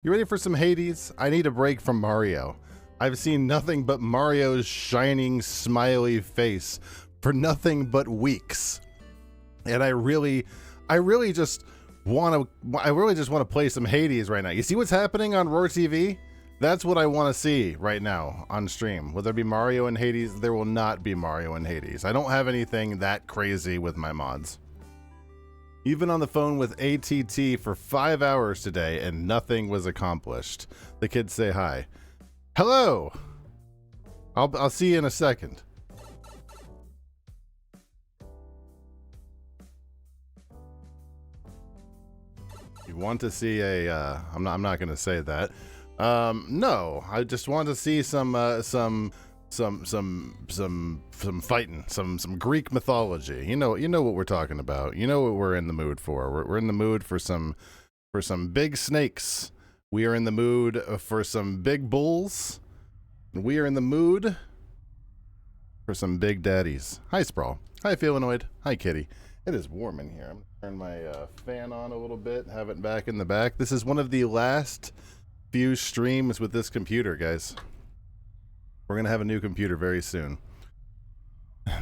You ready for some Hades? I need a break from Mario. I've seen nothing but Mario's shining, smiley face for nothing but weeks. And I really just want to play some Hades right now. You see what's happening on Roar TV? That's what I want to see right now on stream. Will there be Mario and Hades? There will not be Mario and Hades. I don't have anything that crazy with my mods. Even on the phone with ATT for 5 hours today and nothing was accomplished. The kids say hi. Hello! I'll see you in a second. You want to see a I'm not going to say that. No, I just want to see some fighting, some Greek mythology. You know what we're talking about. You know what we're in the mood for. We're in the mood for some big snakes. We are in the mood for some big bulls. We are in the mood for some big daddies. Hi, Sprawl. Hi, Feelanoid. Hi, Kitty. It is warm in here. I'm gonna turn my fan on a little bit, have it back in the back. This is one of the last few streams with this computer, guys. We're going to have a new computer very soon.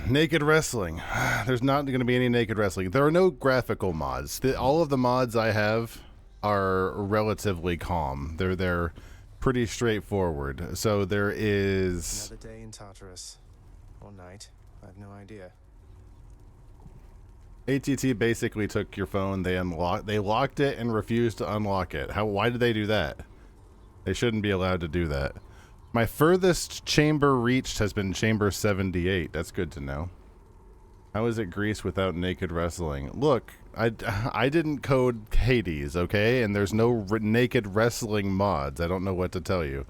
Naked wrestling. There's not going to be any naked wrestling. There are no graphical mods. All of the mods I have are relatively calm. They're pretty straightforward. So there is... Another day in Tartarus. Or night. I have no idea. ATT basically took your phone. They locked it and refused to unlock it. Why did they do that? They shouldn't be allowed to do that. My furthest chamber reached has been chamber 78. That's good to know. How is it Greece without naked wrestling? Look, I didn't code Hades, okay? And there's no naked wrestling mods. I don't know what to tell you.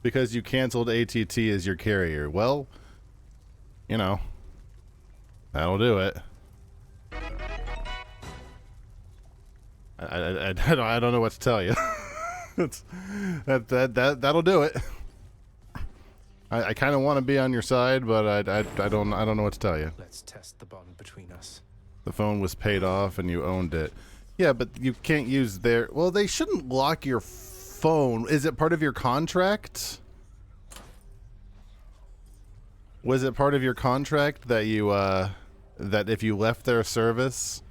Because you canceled ATT as your carrier. Well, you know, that'll do it. I don't know what to tell you. That'll do it. I kind of want to be on your side, but I don't know what to tell you. Let's test the bond between us. The phone was paid off and you owned it. Yeah, but you can't use their... Well, they shouldn't lock your phone. Is it part of your contract? Was it part of your contract that you that if you left their service?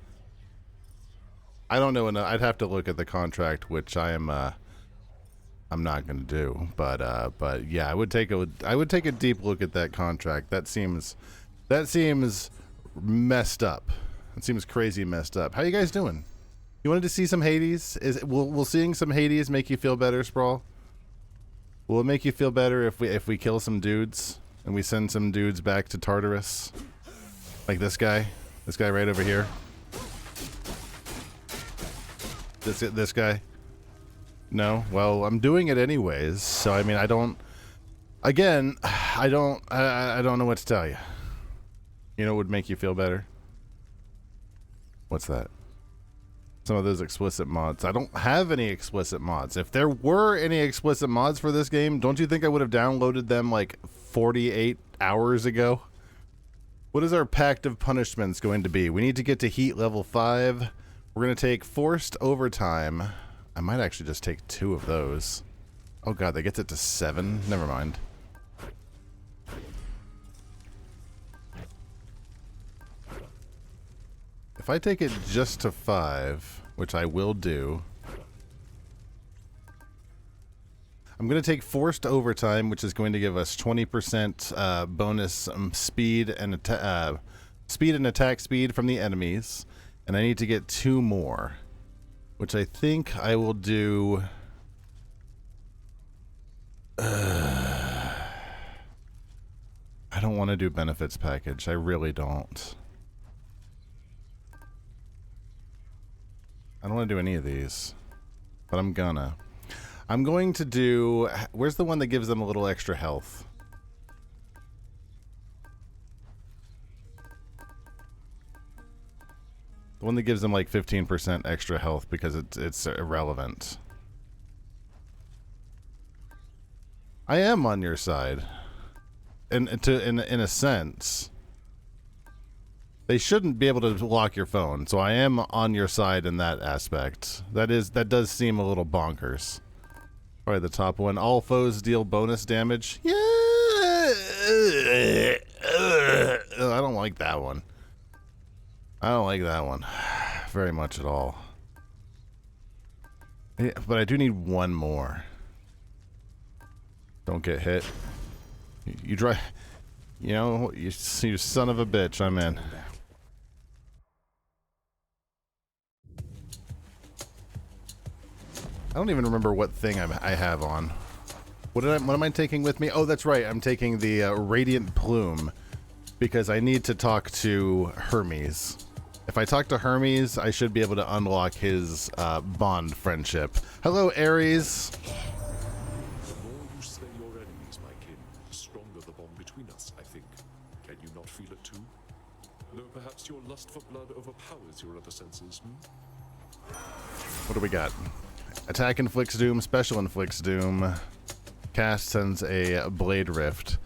I don't know enough. I'd have to look at the contract, which I'm not going to do, but yeah, I would take a deep look at that contract. That seems messed up. It seems crazy messed up. How you guys doing? You wanted to see some Hades? Will seeing some Hades make you feel better, Sprawl? Will it make you feel better if we kill some dudes and we send some dudes back to Tartarus? Like this guy right over here. This guy. No? Well, I'm doing it anyways, so I mean, I don't know what to tell you. You know what would make you feel better? What's that? Some of those explicit mods. I don't have any explicit mods. If there were any explicit mods for this game, don't you think I would have downloaded them like 48 hours ago? What is our pact of punishments going to be? We need to get to heat level 5. We're going to take forced overtime. I might actually just take 2 of those. Oh god, that gets it to 7? Never mind. If I take it just to 5, which I will do, I'm going to take forced overtime, which is going to give us 20% bonus speed and attack speed from the enemies. And I need to get 2 more. Which I think I will do... I don't want to do benefits package. I really don't. I don't want to do any of these. But I'm gonna. I'm going to do... Where's the one that gives them a little extra health? The one that gives them like 15% extra health because it's irrelevant. I am on your side. In a sense. They shouldn't be able to lock your phone, so I am on your side in that aspect. That does seem a little bonkers. Probably the top one. All foes deal bonus damage. Yeah. I don't like that one. I don't like that one very much at all. Yeah, but I do need one more. Don't get hit. You try. You know, you son of a bitch. I'm in. I don't even remember what thing I have on. What am I taking with me? Oh, that's right. I'm taking the Radiant Plume because I need to talk to Hermes. If I talk to Hermes, I should be able to unlock his bond friendship. Hello, Ares. The more you slay your enemies, my kin, the stronger the bond between us, I think. Can you not feel it too? Though perhaps your lust for blood overpowers your other senses, What do we got? Attack inflicts doom, special inflicts doom. Cast sends a Blade Rift.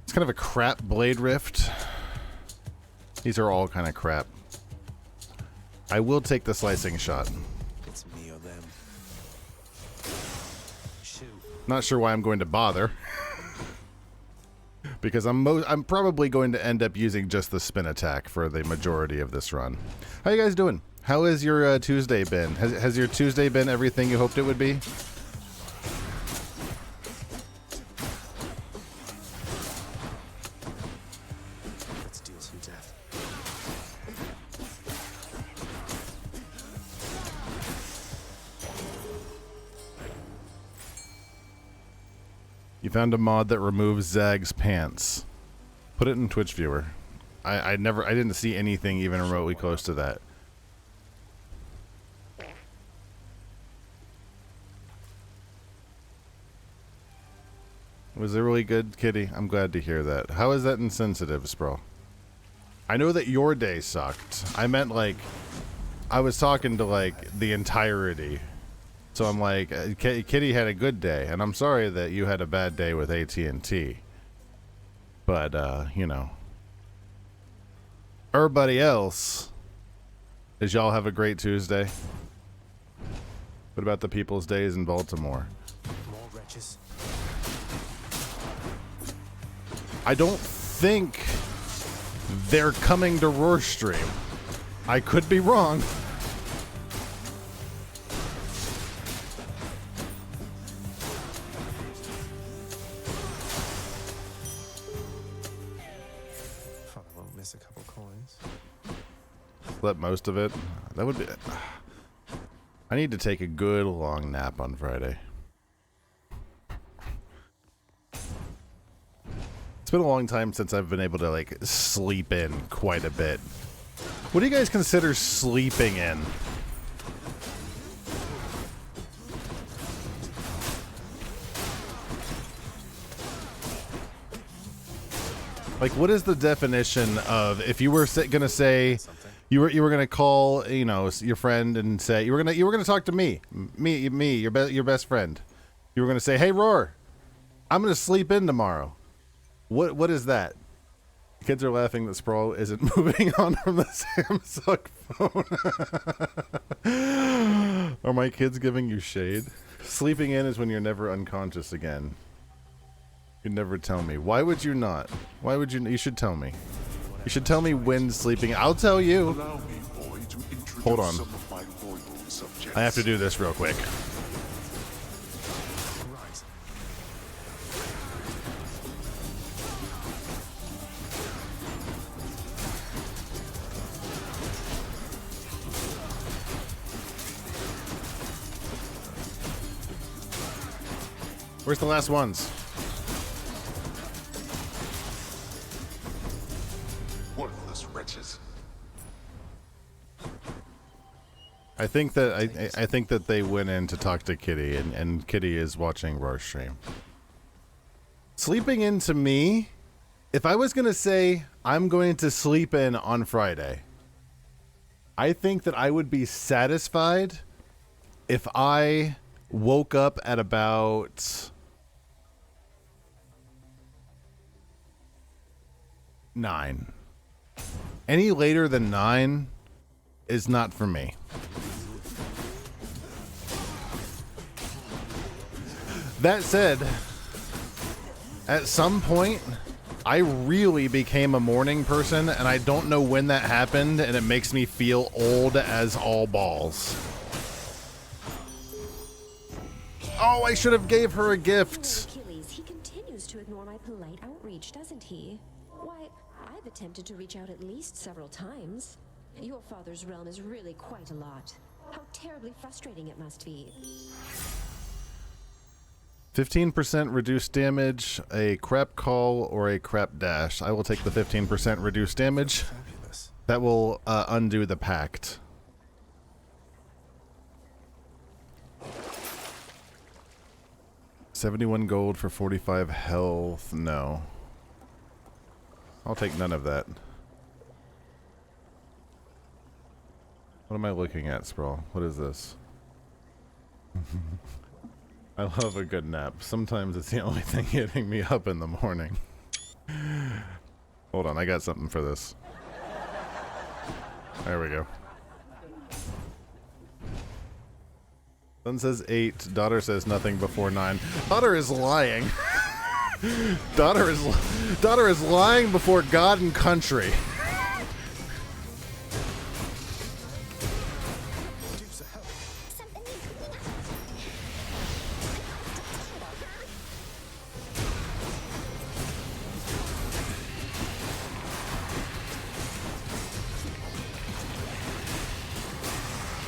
It's kind of a crap Blade Rift. These are all kind of crap. I will take the slicing shot. It's me or them. Shoot. Not sure why I'm going to bother. Because I'm probably going to end up using just the spin attack for the majority of this run. How you guys doing? How has your Tuesday been? Has your Tuesday been everything you hoped it would be? Let's deal some death. You found a mod that removes Zag's pants. Put it in Twitch viewer. I didn't see anything even remotely close to that. Was it really good, Kitty? I'm glad to hear that. How is that insensitive, Spro? I know that your day sucked. I meant, like, I was talking to, like, the entirety. So I'm like, Kitty had a good day, and I'm sorry that you had a bad day with AT&T. But, you know. Everybody else, did y'all have a great Tuesday? What about the People's Days in Baltimore? More wretches. I don't think they're coming to Roar Stream. I could be wrong. Thought I won't miss a couple coins. Let most of it. That would be. I need to take a good long nap on Friday. It's been a long time since I've been able to, like, sleep in quite a bit. What do you guys consider sleeping in? Like, what is the definition of, if you were gonna say, you were gonna call, you know, your friend and say you were gonna talk to me, your best friend. You were gonna say, "Hey, Roar, I'm gonna sleep in tomorrow." What is that? Kids are laughing that Sprawl isn't moving on from the Samsung phone. Are my kids giving you shade? Sleeping in is when you're never unconscious again. You'd never tell me. Why would you not? Why would you? You should tell me. You should tell me when sleeping. I'll tell you. Allow me, boy, to introduce Hold on. some of my loyal subjects. I have to do this real quick. Right. Where's the last ones? Worthless wretches. I think that I think that they went in to talk to Kitty, and Kitty is watching Roar stream. Sleeping in to me, if I was gonna say I'm going to sleep in on Friday, I think that I would be satisfied if I woke up at about 9. Any later than 9 is not for me. That said, at some point, I really became a morning person, and I don't know when that happened, and it makes me feel old as all balls. Oh, I should have gave her a gift. Achilles, he continues to ignore my polite outreach, doesn't he? Why, I've attempted to reach out at least several times. Your father's realm is really quite a lot. How terribly frustrating it must be. 15% reduced damage, a crap call, or a crap dash. I will take the 15% reduced damage. Fabulous. That will undo the pact. $71 gold for 45 health. No. I'll take none of that. What am I looking at, Sprawl? What is this? I love a good nap. Sometimes it's the only thing getting me up in the morning. Hold on, I got something for this. There we go. Son says 8. Daughter says nothing before 9. Daughter is lying. Daughter is lying before God and country.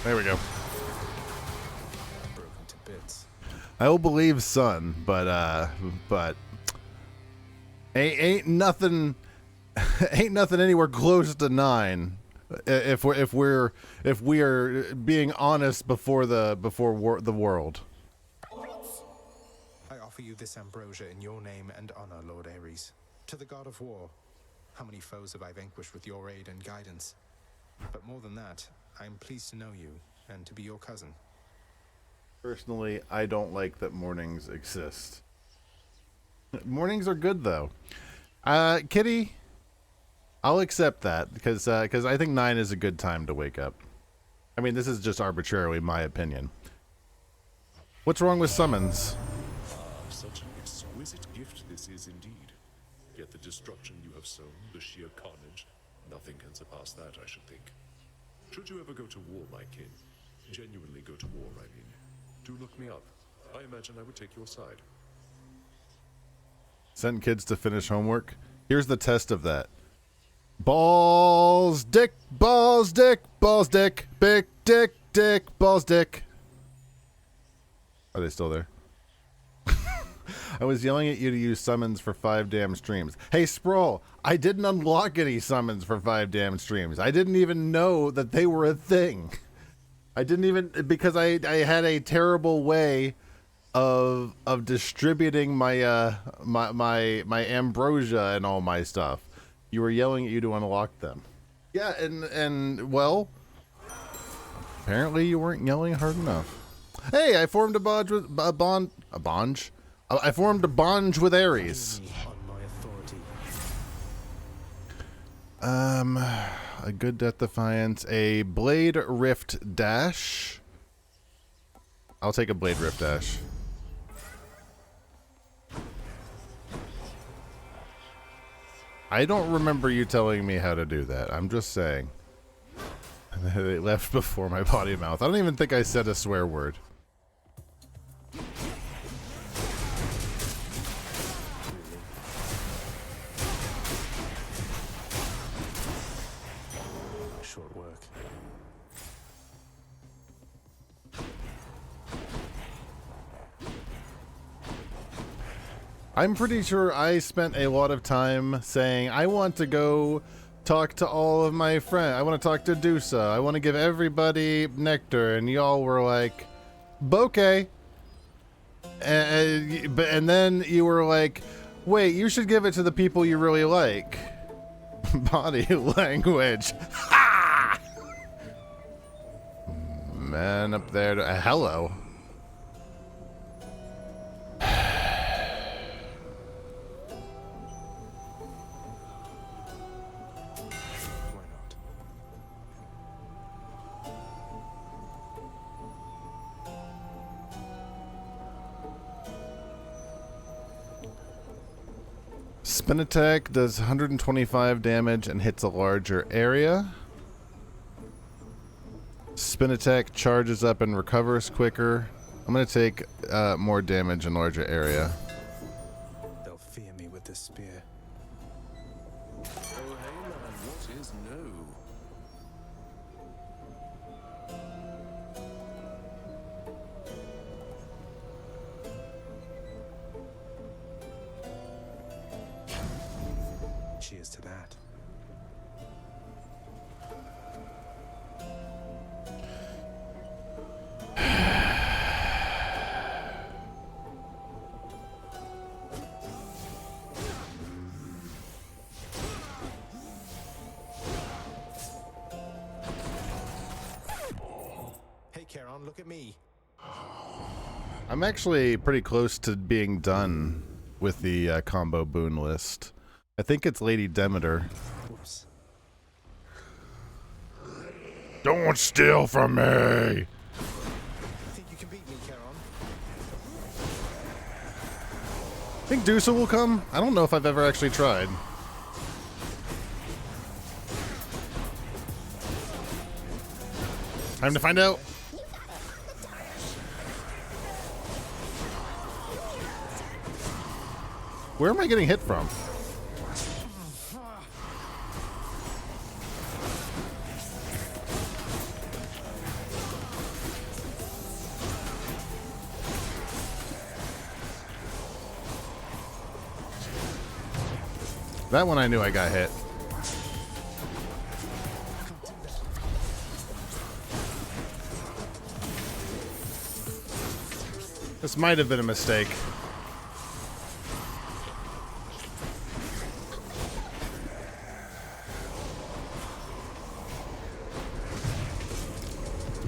There we go. Broken to bits. I will believe son, but ain't nothing anywhere close to 9. If we are being honest before the world. I offer you this ambrosia in your name and honor, Lord Ares. To the god of war, how many foes have I vanquished with your aid and guidance? But more than that, I am pleased to know you and to be your cousin. Personally, I don't like that mornings exist. Mornings are good though. Kitty, I'll accept that because I think 9 is a good time to wake up. I mean, this is just arbitrarily my opinion. What's wrong with summons? Such an exquisite gift this is indeed. Yet the destruction you have sown, the sheer carnage, nothing can surpass that, I should think. Should you ever go to war, my kin, genuinely go to war, I mean, do look me up. I imagine I would take your side. Send kids to finish homework. Here's the test of that. Balls, dick, balls, dick, balls, dick, big dick, dick, balls, dick. Are they still there? I was yelling at you to use summons for 5 damn streams. Hey, Sprawl, I didn't unlock any summons for 5 damn streams. I didn't even know that they were a thing. I didn't even, because I had a terrible way of distributing my my ambrosia and all my stuff. You were yelling at you to unlock them. Yeah, and well, apparently you weren't yelling hard enough. Hey, I formed a bond with I formed a bond with Ares. On my authority. A good Death Defiance, a Blade Rift Dash. I'll take a Blade Rift Dash. I don't remember you telling me how to do that. I'm just saying. They left before my potty mouth. I don't even think I said a swear word. Short work. I'm pretty sure I spent a lot of time saying, I want to go talk to all of my friends. I want to talk to Dusa. I want to give everybody nectar. And y'all were like, bouquet. And then you were like, wait, you should give it to the people you really like. Body language. Ha! Man up there. Hello. Why not? Spin attack does 125 damage and hits a larger area. Spin attack charges up and recovers quicker. I'm going to take more damage and larger area. They'll fear me with this spear. Oh, hey man, what is no? Cheers to that. Hey, Charon, look at me. I'm actually pretty close to being done with the combo boon list. I think it's Lady Demeter. Whoops. Don't steal from me! Think you can beat me, Charon? Think Dusa will come? I don't know if I've ever actually tried. Time to find out. Where am I getting hit from? That one I knew I got hit. This might have been a mistake.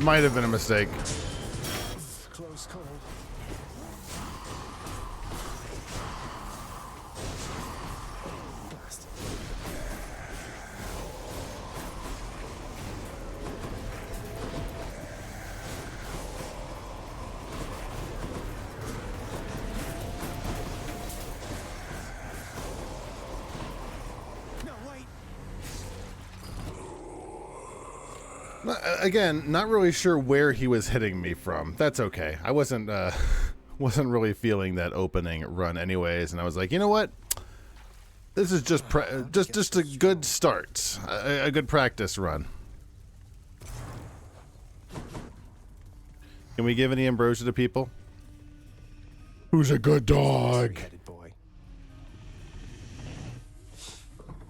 Might have been a mistake. Close call. Blast. No, wait. Again, not really sure where he was hitting me from. That's okay. I wasn't wasn't really feeling that opening run anyways, and I was like, you know what? This is just just a good start, a good practice run. Can we give any ambrosia to people? Who's a good dog? Three-headed boy.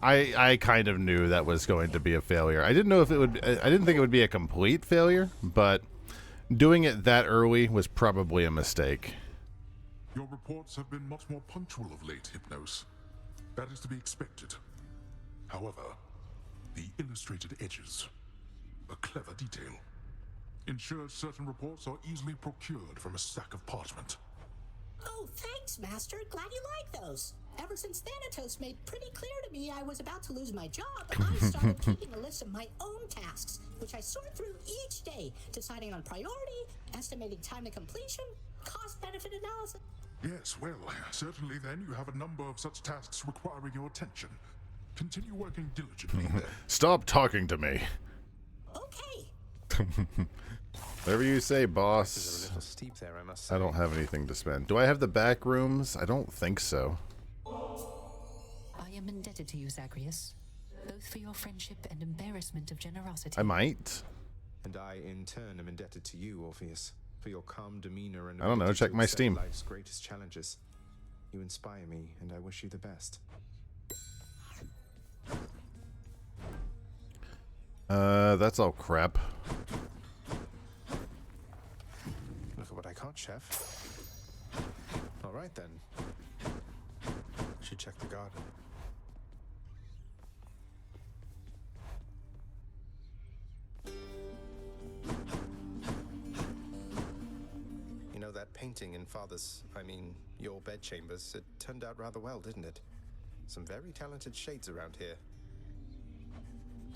I kind of knew that was going to be a failure. I didn't know if it would. I didn't think it would be a complete failure, but doing it that early was probably a mistake. Your reports have been much more punctual of late, Hypnos. That is to be expected. However, the illustrated edges, a clever detail, ensures certain reports are easily procured from a stack of parchment. Oh, thanks, Master. Glad you like those. Ever since Thanatos made pretty clear to me I was about to lose my job, I started keeping a list of my own tasks, which I sort through each day, deciding on priority, estimating time to completion, cost-benefit analysis. Yes, well, certainly then you have a number of such tasks requiring your attention. Continue working diligently then. Stop talking to me. Okay. Whatever you say, This is a boss. little steep there, I must say. I don't have anything to spend. Do I have the back rooms? I don't think so. I am indebted to you, Zagreus, both for your friendship and embarrassment of generosity. I might. And I, in turn, am indebted to you, Orpheus, for your calm demeanor and I don't know, ability check to my accept Steam. life's greatest challenges. You inspire me, and I wish you the best. That's all crap. Look at what I caught, Chef. All right, then. Should check the garden. You know, that painting in your bedchambers, it turned out rather well, didn't it? Some very talented shades around here.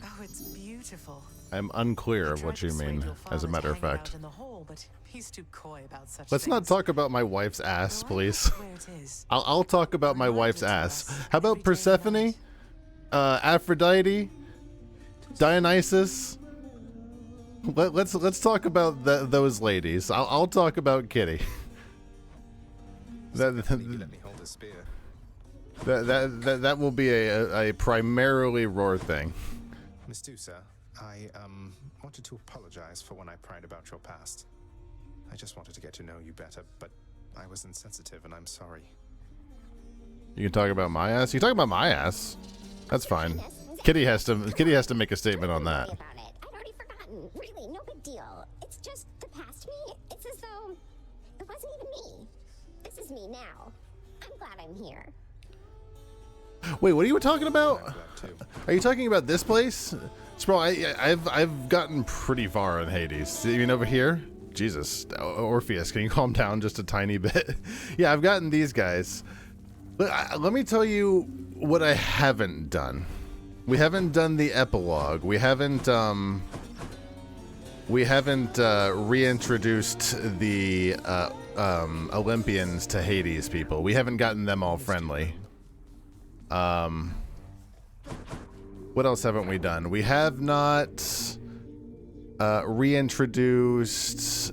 Oh, it's beautiful. I'm unclear I of what tried you to mean, persuade your as a father matter to of hang out fact. in the hall, but he's too coy about such Let's not things. talk about my wife's ass, Though I please. love where it is. I'll talk about my Remind wife's it to ass. us How about every day and Persephone? night. Aphrodite? Dionysus? Let's talk about those ladies. I'll talk about Kitty. Maybe let me hold a spear. That will be a primarily Roar thing. Medusa, I wanted to apologize for when I pried about your past. I just wanted to get to know you better, but I was insensitive and I'm sorry. You can talk about my ass. You can talk about my ass. That's fine. Kitty has to make a statement on that. About it. I'd already forgotten. Really, no big deal. It's just the past me. It's as though it wasn't even me. This is me now. I'm glad I'm here. Wait, what are you talking about? I'm glad too. Are you talking about this place? Bro, I've gotten pretty far in Hades. You mean over here? Jesus, Orpheus, can you calm down just a tiny bit? Yeah, I've gotten these guys. Let me tell you what I haven't done. We haven't done the epilogue. We haven't reintroduced the Olympians to Hades people. We haven't gotten them all friendly. What else haven't we done? We have not reintroduced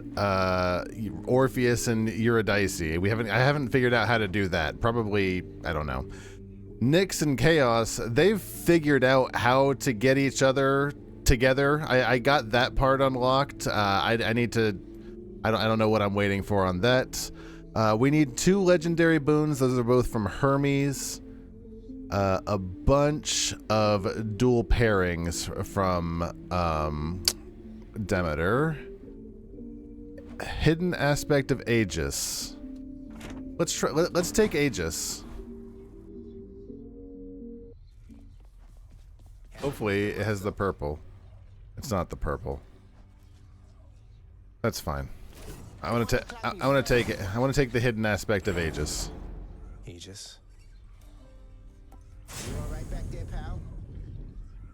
Orpheus and Eurydice. I haven't figured out how to do that. Probably, I don't know. Nyx and Chaos, they've figured out how to get each other together. I got that part unlocked. I need to. I don't know what I'm waiting for on that. We need 2 legendary boons. Those are both from Hermes. A bunch of dual pairings from Demeter. Hidden aspect of Aegis. Let's take Aegis. Hopefully it has the purple. It's not the purple. That's fine. I want to take it. I want to take the hidden aspect of Aegis. Aegis. You all right back there, pal?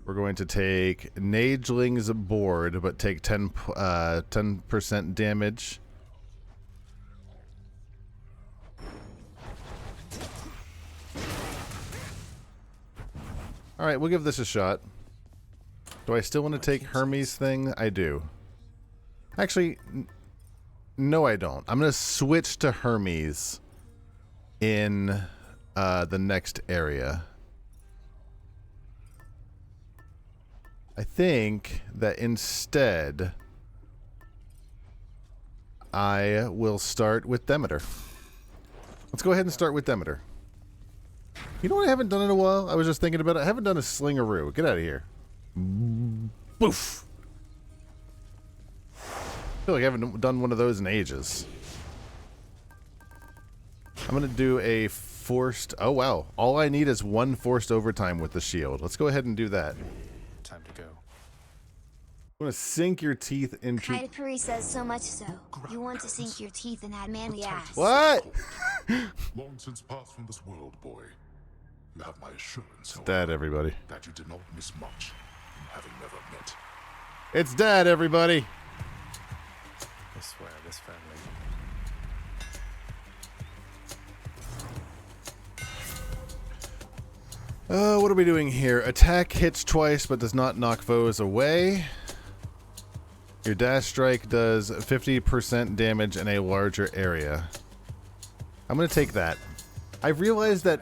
We're going to take Nageling's board, but take 10% damage. All right, we'll give this a shot. Do I still want to take Hermes thing? I do. Actually, no, I don't. I'm going to switch to Hermes in the next area. I think that instead I will start with Demeter. Let's go ahead and start with Demeter. You know what I haven't done in a while? I was just thinking about it. I haven't done a Slingaroo. Get out of here. Boof. I feel like I haven't done one of those in ages. I'm going to do a forced... Oh, wow. All I need is 1 forced overtime with the shield. Let's go ahead and do that. Time to go. I'm going to sink your teeth into... Kaidapuri says so much so. You want to sink your teeth in that manly ass. What? Long since passed from this world, boy. You have my assurance, however, Dad, everybody. that you did not miss much in having never met. It's Dad, everybody. I swear, this family. What are we doing here? Attack hits twice but does not knock foes away. Your dash strike does 50% damage in a larger area. I'm going to take that. I've realized that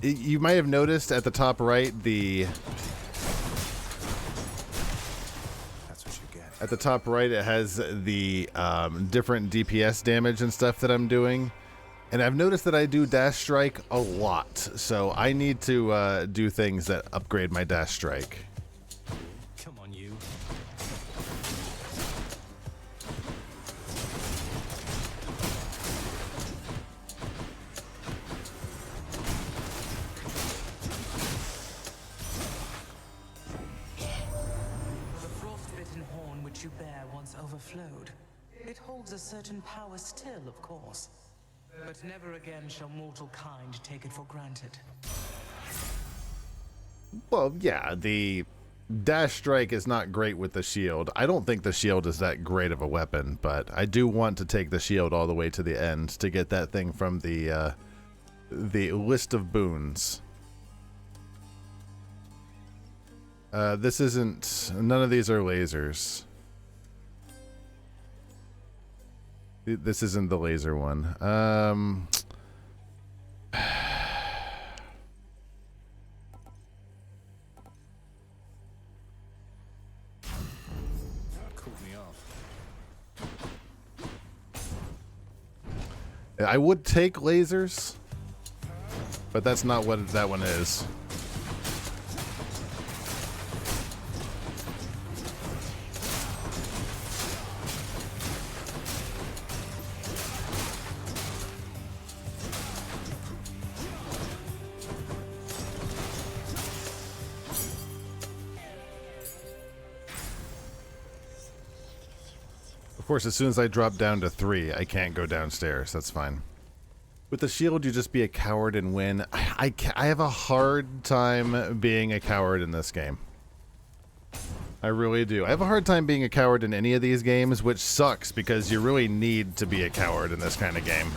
you might have noticed at the top right That's what you get. at the top right it has the different DPS damage and stuff that I'm doing. And I've noticed that I do dash strike a lot, so I need to do things that upgrade my dash strike. Come on, you. The frost-bitten horn which you bear once overflowed. It holds a certain power still, of course. But never again shall mortal kind take it for granted. Well, yeah, the dash strike is not great with the shield. I don't think the shield is that great of a weapon, but I do want to take the shield all the way to the end to get that thing from the list of boons. This isn't... None of these are lasers. This isn't the laser one. Cooled me off. I would take lasers, but that's not what that one is. Of course, as soon as I drop down to 3, I can't go downstairs. That's fine. With the shield, you just be a coward and win. I have a hard time being a coward in this game. I really do. I have a hard time being a coward in any of these games, which sucks because you really need to be a coward in this kind of game.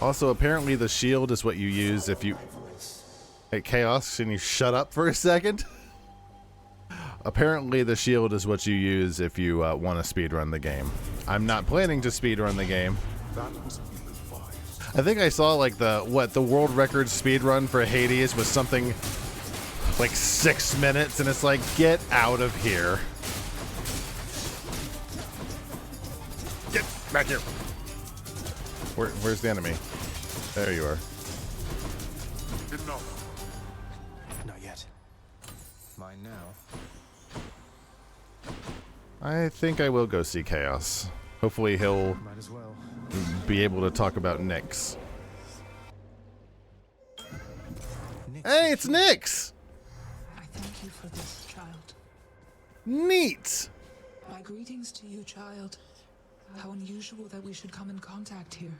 Also, apparently the shield is what you use if you... Hey, Chaos, can you shut up for a second? Apparently the shield is what you use if you want to speedrun the game. I'm not planning to speedrun the game. I think I saw like the world record speedrun for Hades was something like 6 minutes, and it's like, get out of here. Get back here. Where's the enemy? There you are. Enough. Not yet. Mine now. I think I will go see Chaos. Hopefully he'll Might as well. be able to talk about Nyx. Hey, it's Nyx! I thank you for this, child. Neat! My greetings to you, child. How unusual that we should come in contact here.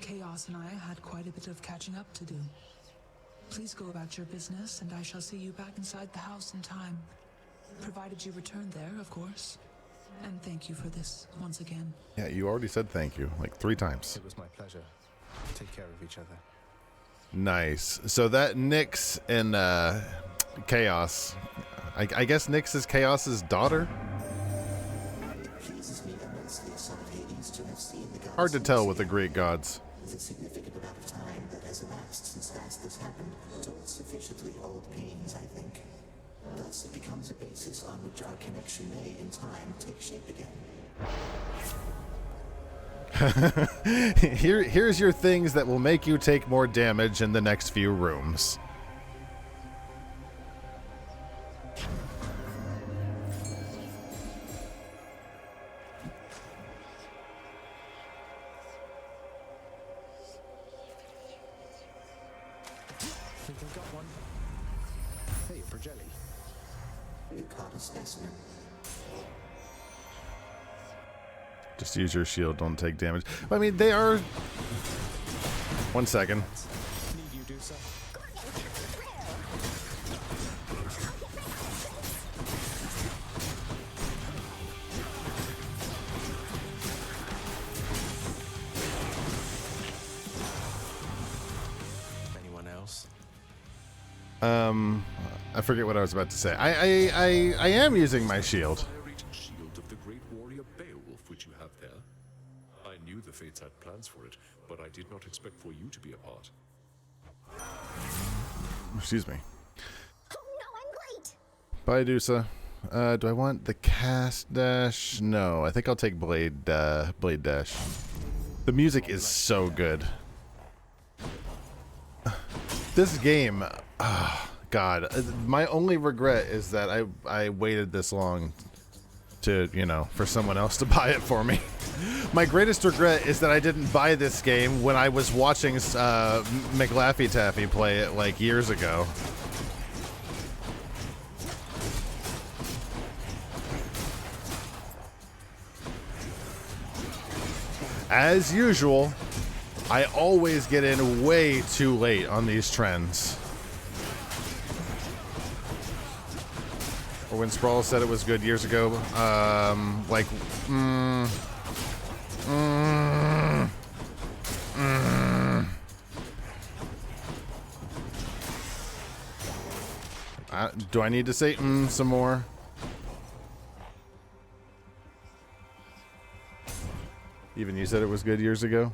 Chaos and I had quite a bit of catching up to do. Please go about your business, and I shall see you back inside the house in time. Provided you return there, of course. And thank you for this, once again. Yeah, you already said thank you, like 3 times. It was my pleasure. Take care of each other. Nice. So that Nyx and Chaos, I guess Nyx is Chaos's daughter? Hard to tell with the Greek gods. With a significant amount of time that has elapsed since last this happened, towards sufficiently old beings, I think. Thus, it becomes a basis on which our connection may, in time, take shape again. Here's your things that will make you take more damage in the next few rooms. Think I've got one. Hey, Progelli. You caught a specimen. Just use your shield, don't take damage. I mean, they are... 1 second. Need you do so? Anyone else? I forget what I was about to say. I am using my shield. Fire-eating shield of the great warrior Beowulf, which you have there. I knew the Fates had plans for it, but I did not expect for you to be a part. Excuse me. Oh no, I'm late. Bye, Dusa. Do I want the cast dash? No, I think I'll take blade dash. The music is so good. This game, God, my only regret is that I waited this long to, you know, for someone else to buy it for me. My greatest regret is that I didn't buy this game when I was watching McLaffy Taffy play it like years ago. as usual, I always get in way too late on these trends. Or when Sprawl said it was good years ago, do I need to say some more? Even you said it was good years ago?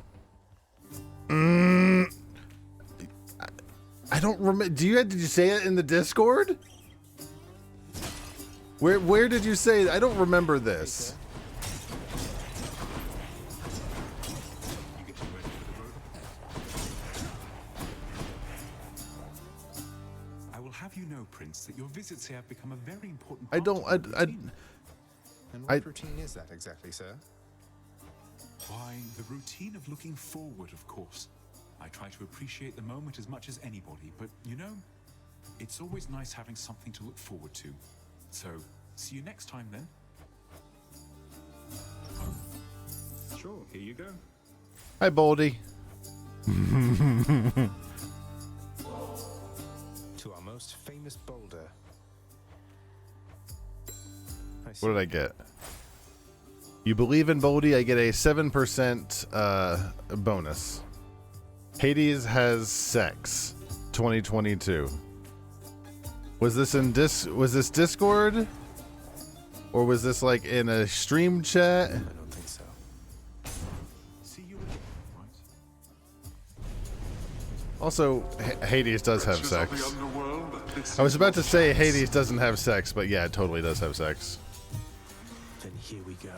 I don't remember. Did you say it in the Discord? Where did you say? I don't remember this. I will have you know, Prince, that your visits here have become a very important I part don't. of the routine. And what routine is that exactly, sir? Why, the routine of looking forward, of course. I try to appreciate the moment as much as anybody, but you know, it's always nice having something to look forward to. So, see you next time then. Sure, here you go. Hi, Boldy. To our most famous boulder. What did I get? You believe in Boldy, I get a 7% bonus. Hades has sex. 2022. Was this in was this Discord? Or was this like in a stream chat? I don't think so. See you again, right? Also, Hades does have sex. I was about to say Hades doesn't have sex, but yeah, it totally does have sex. Then here we go.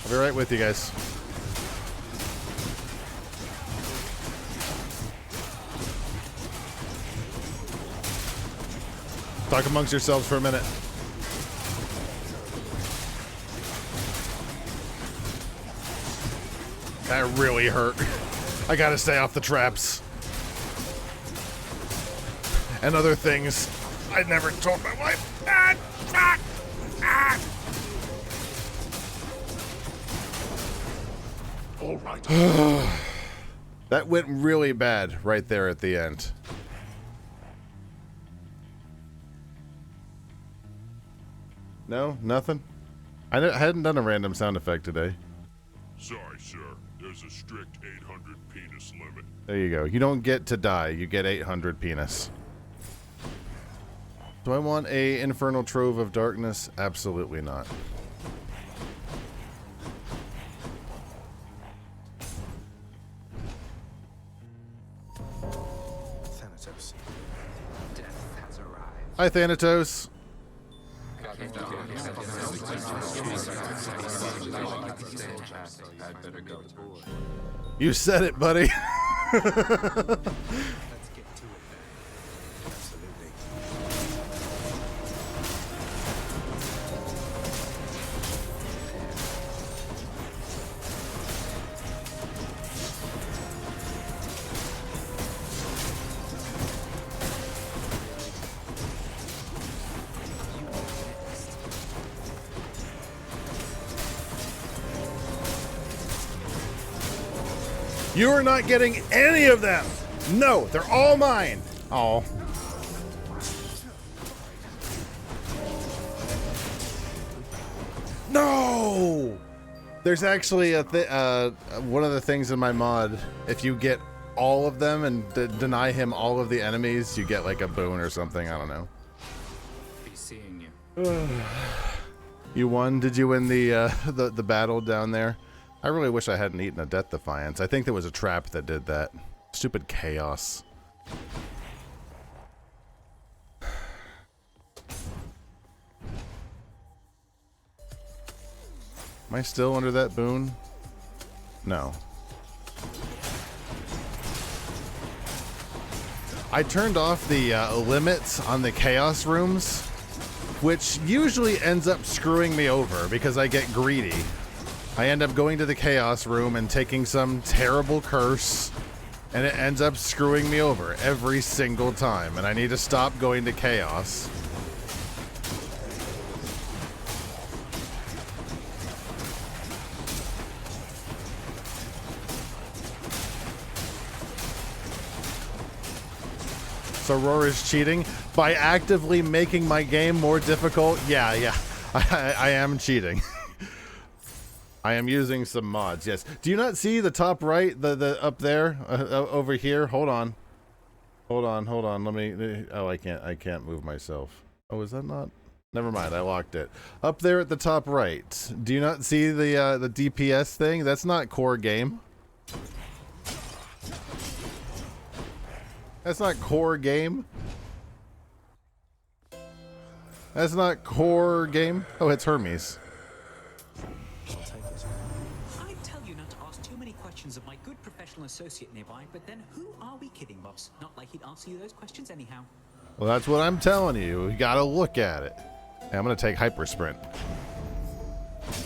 I'll be right with you guys. Talk amongst yourselves for a minute. That really hurt. I gotta stay off the traps. And other things I never told my wife. Ah, fuck! Ah! All right. That went really bad right there at the end. No? Nothing? I hadn't done a random sound effect today. Sorry, sir. There's a strict 800 penis limit. There you go. You don't get to die. You get 800 penis. Do I want a infernal trove of darkness? Absolutely not. Thanatos. Death has arrived. Hi, Thanatos. You said it, buddy. Let's get to it then. Absolutely. You are not getting any of them. No, they're all mine. Oh. No. There's actually a one of the things in my mod. If you get all of them and deny him all of the enemies, you get like a boon or something. I don't know. Be seeing you. You won? Did you win the battle down there? I really wish I hadn't eaten a Death Defiance. I think there was a trap that did that. Stupid chaos. Am I still under that boon? No. I turned off the limits on the chaos rooms, which usually ends up screwing me over because I get greedy. I end up going to the chaos room and taking some terrible curse, and it ends up screwing me over every single time, and I need to stop going to chaos. So Aurora's cheating by actively making my game more difficult. Yeah, I am cheating. I am using some mods. Yes. Do you not see the top right, the up there, over here? Hold on. Let me. Oh, I can't move myself. Oh, is that not? Never mind. I locked it. Up there at the top right. Do you not see the DPS thing? That's not core game. That's not core game. That's not core game. Oh, it's Hermes. I tell you not to ask too many questions of my good professional associate nearby, but then who are we kidding, boss? Not like he'd answer you those questions anyhow. Well, that's what I'm telling you. You gotta look at it. Hey, I'm gonna take hyper sprint.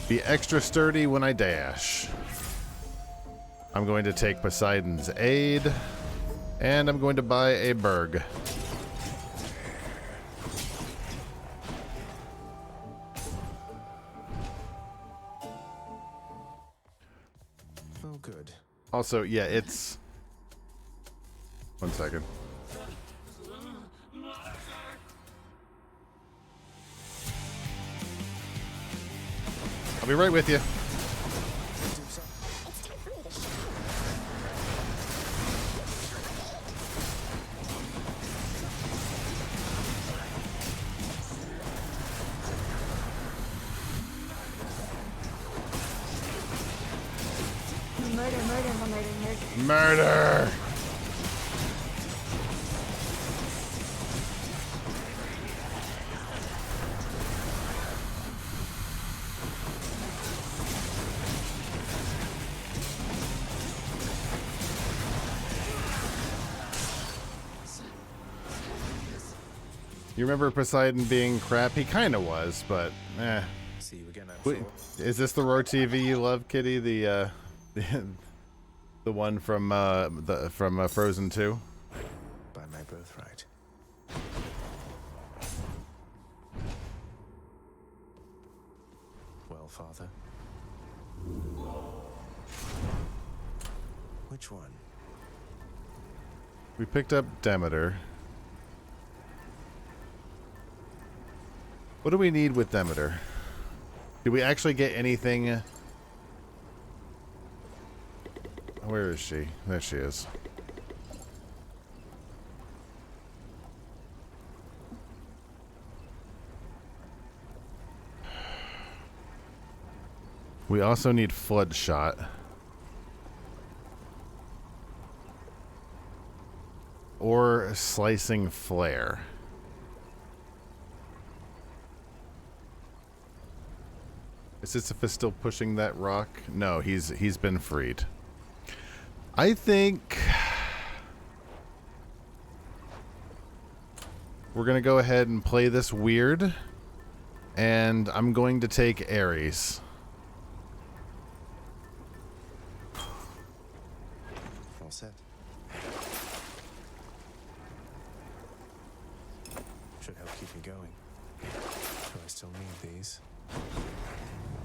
Be extra sturdy when I dash. I'm going to take Poseidon's aid. And I'm going to buy a Berg. Oh, good. Also, yeah, it's... 1 second. I'll be right with you. Murder! You remember Poseidon being crap? He kind of was, but eh. See you again, Wait, is this the Roar TV you love, Kitty? The one from Frozen 2? By my birthright. Well, Father. Which one? We picked up Demeter. What do we need with Demeter? Did we actually get anything? Where is she? There she is. We also need Flood Shot. Or Slicing Flare. Is Sisyphus still pushing that rock? No, he's been freed. I think we're gonna go ahead and play this weird, and I'm going to take Ares. All set. Should help keep me going. Do I still need these?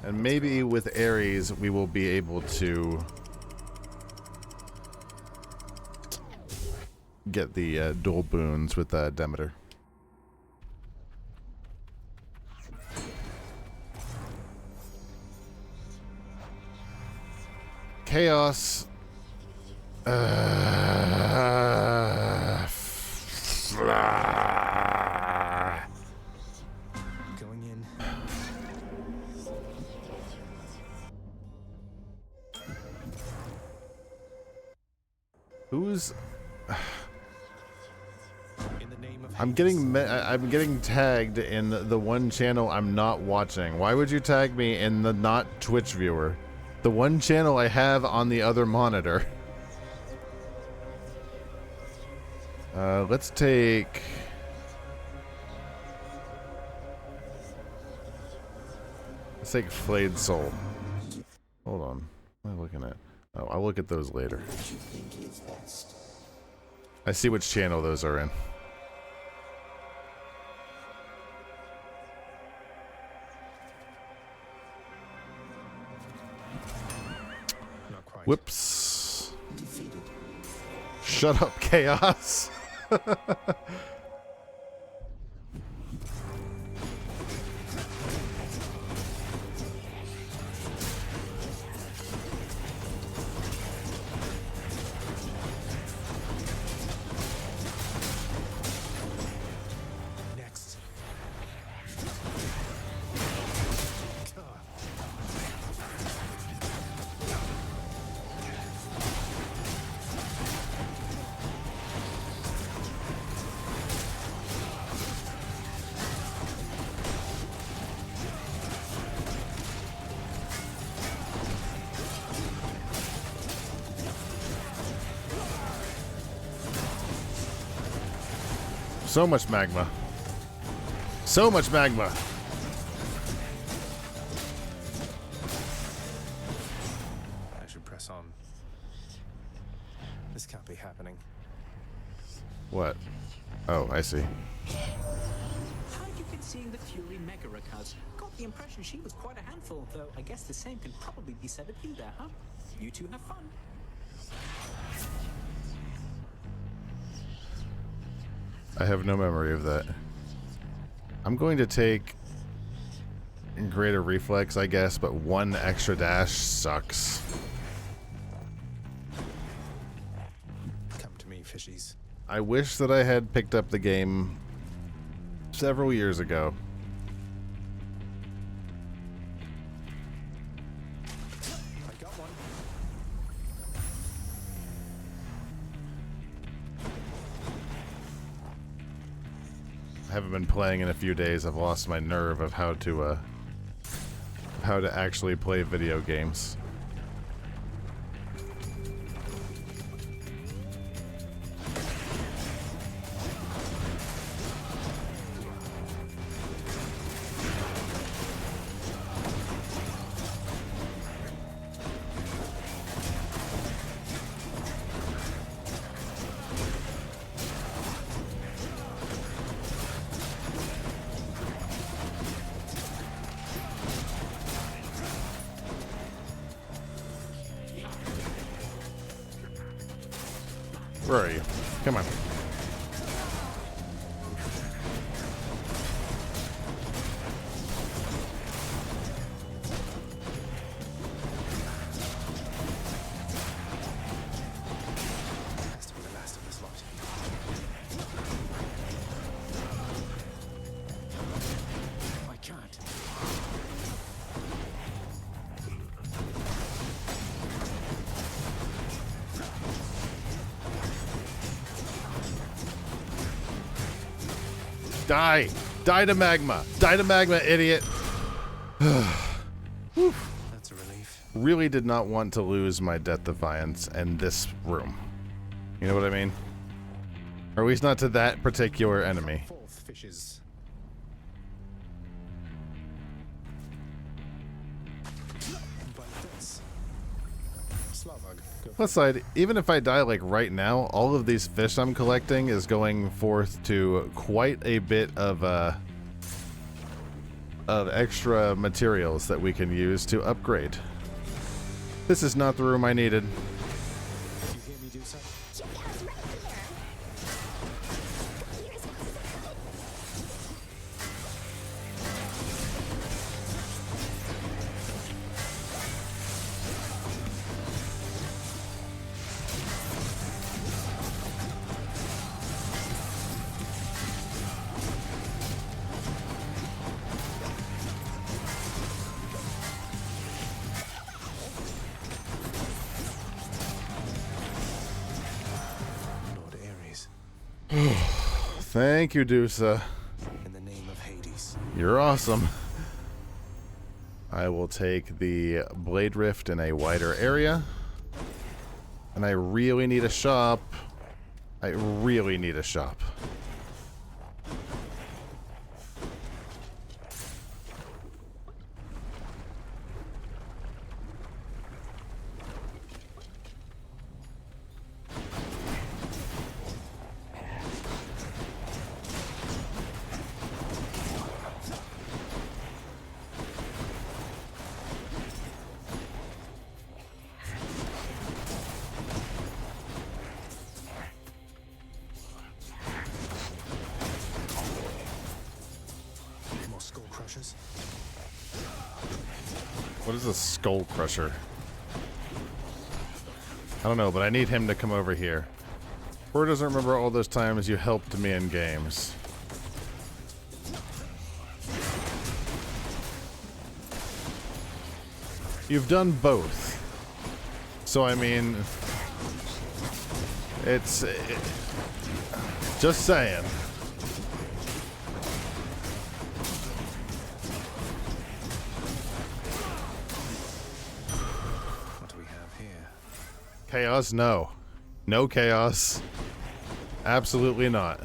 And maybe with Ares we will be able to get the dual boons with Demeter. Chaos. Going in. Who's? I'm getting tagged in the one channel I'm not watching. Why would you tag me in the not Twitch viewer? The one channel I have on the other monitor. Let's take... Let's take Flayed Soul. look at those later. What you think is best. I see which channel those are in. Not quite. Whoops. Defeated. Shut up, Chaos. Next. So much magma. So much magma. I should press on. This can't be happening. What? Oh, I see. How have you been seeing the Fury Mega Rakaz? Got the impression she was quite a handful, though I guess the same can probably be said of you there, huh? You two have fun. I have no memory of that. I'm going to take greater reflex, I guess, but one extra dash sucks. Come to me, fishies. I wish that I had picked up the game several years ago. I got one. I haven't been playing in a few days. I've lost my nerve of how to actually play video games. Where are you? Come on. Has to be the last of this lot. I can't. Die! Die to magma! Die to magma, idiot! That's a relief. Really did not want to lose my Death Defiance in this room. You know what I mean? Or at least not to that particular enemy. Fourth fishes. But this. Slavog. Go. Plus side, even if I die like right now, all of these fish I'm collecting is going forth to quite a bit of extra materials that we can use to upgrade. This is not the room I needed. You hear me do so? Check out right here. Here's Lord Ares. Thank you, Dusa. In the name of Hades. You're awesome. I will take the Blade Rift in a wider area. And I really need a shop. I really need a shop. What is a skull crusher? I don't know, but I need him to come over here. Who doesn't remember all those times you helped me in games? You've done both. So, I mean, it's... just saying. What do we have here? Chaos? No. No chaos. Absolutely not.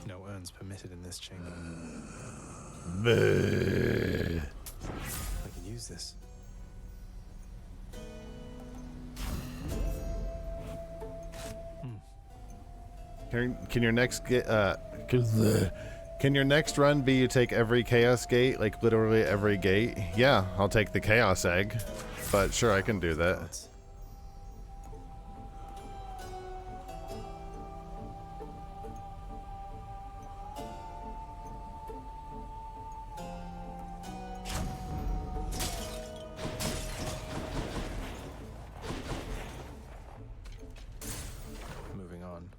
No urns permitted in this chamber. Bleh. I can use this. Can your next can your next run be you take every chaos gate, like literally every gate? Yeah, I'll take the chaos egg, but sure, I can do that. Moving on.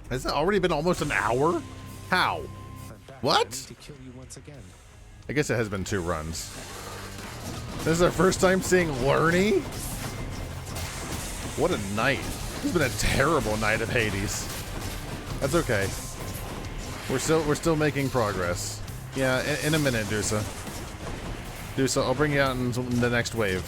Has it already been almost an hour? How? I'm back. I What? need to kill you once again. I guess it has been 2 runs. This is our first time seeing Lerny? What a night. It's been a terrible night of Hades. That's okay. We're still making progress. Yeah, in a minute, Dusa. Dusa, I'll bring you out in the next wave.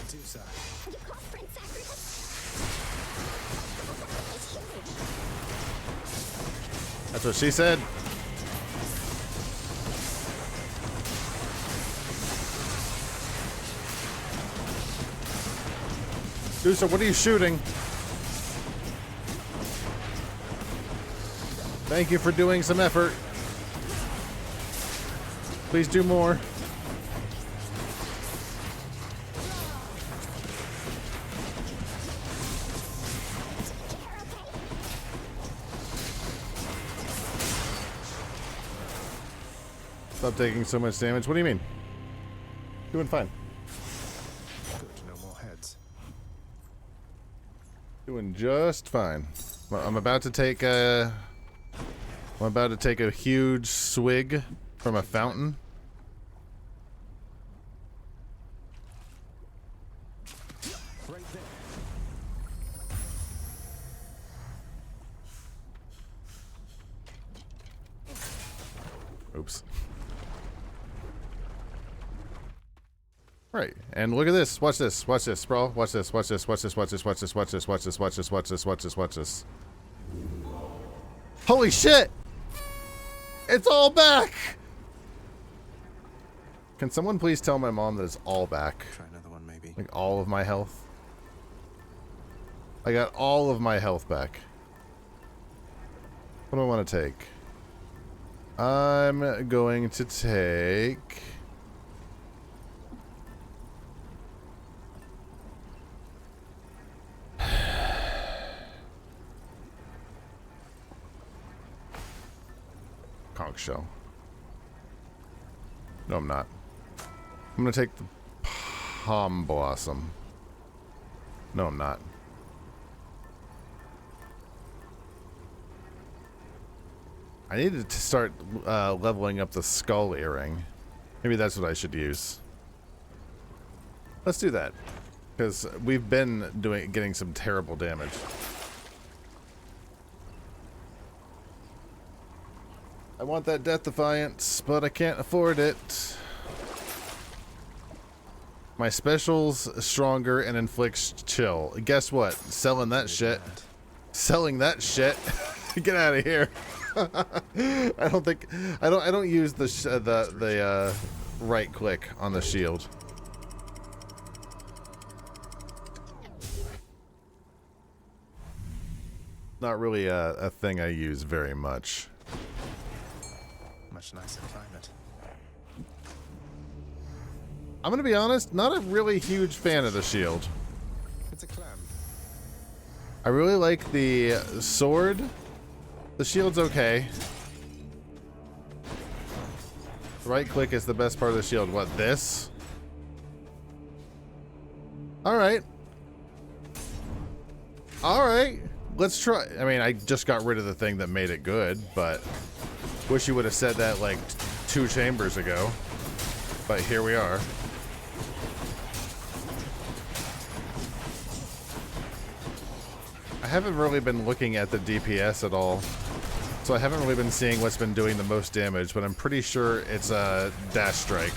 Dusa. You called Prince Zagreus? It's huge. That's what she said. Dusa, what are you shooting? Thank you for doing some effort. Please do more. Stop taking so much damage. What do you mean? Doing fine. Good, no more heads. Doing just fine. Well, I'm about to take a huge swig from a fountain. Right there. Oops. Right, and look at this. Watch this. Watch this, Sprawl. Watch this. Watch this. Watch this. Watch this. Watch this. Watch this. Watch this. Watch this. Watch this. Watch this. Watch this. Holy shit! It's all back! Can someone please tell my mom that it's all back? Try another one, maybe. Like all of my health. I got all of my health back. What do I want to take? I'm going to take... Conch shell. No, I'm not. I'm gonna take the palm blossom. No, I'm not. I needed to start leveling up the skull earring. Maybe that's what I should use. Let's do that, because we've been getting some terrible damage. I want that Death Defiance, but I can't afford it. My special's stronger and inflicts chill. Guess what? Selling that shit. Selling that shit. Get out of here. I don't use the right click on the shield. Not really a thing I use very much. Much nicer climate. I'm gonna be honest, not a really huge fan of the shield. It's a clam. I really like the sword. The shield's okay. Right click is the best part of the shield. What, this? Alright. Alright. Let's try. I mean, I just got rid of the thing that made it good, but wish you would have said that like 2 chambers ago. But here we are. I haven't really been looking at the DPS at all, so I haven't really been seeing what's been doing the most damage, but I'm pretty sure it's a dash strike.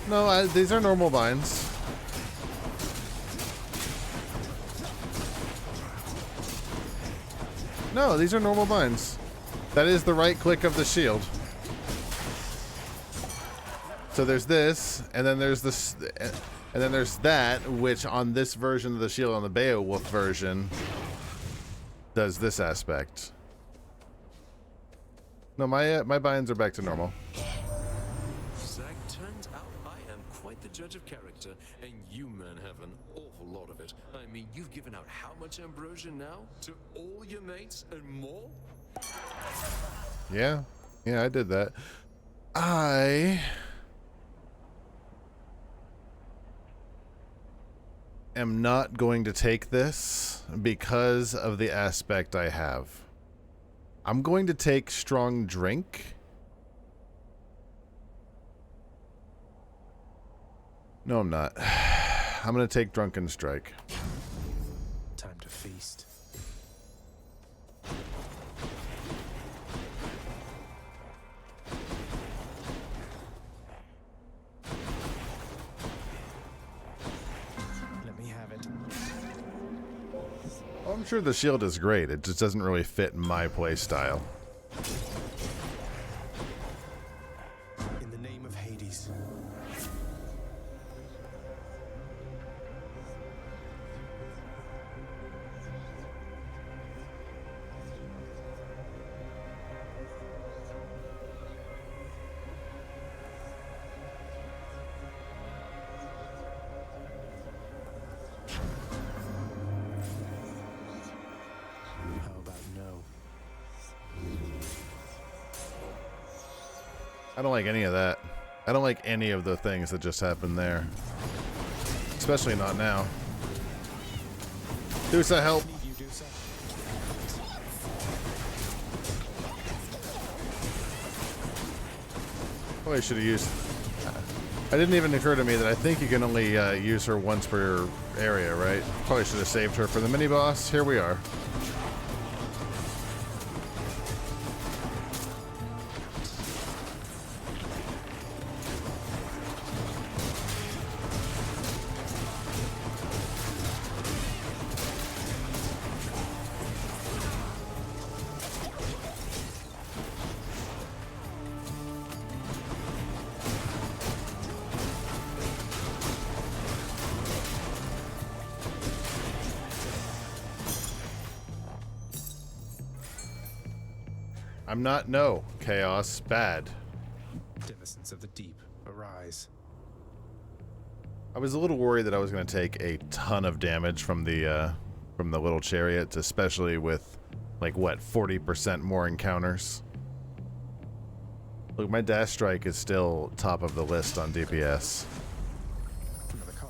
No, these are normal binds. No, these are normal binds. That is the right click of the shield. So there's this, and then there's this, and then there's that, which on this version of the shield, on the Beowulf version, does this aspect. No, my binds are back to normal. Zag, turns out I am quite the judge of character, and you men have an awful lot of it. I mean, you've given out how much ambrosia now? To all your mates and more? Yeah, I did that. I am not going to take this because of the aspect I have. I'm going to take Strong Drink. No, I'm not. I'm going to take Drunken Strike. Time to feast. Let me have it. I'm sure the shield is great. It just doesn't really fit my play style. In the name of Hades. How about no? I don't like any of that. I don't like any of the things that just happened there. Especially not now. Dusa, help! You do so? Probably should have used... It didn't even occur to me that I think you can only use her once per area, right? Probably should have saved her for the mini-boss. Here we are. I'm not, no. Chaos, bad. Denizens of the deep, arise. I was a little worried that I was going to take a ton of damage from the little chariots, especially with, like, what, 40% more encounters. Look, my dash strike is still top of the list on DPS. Another car.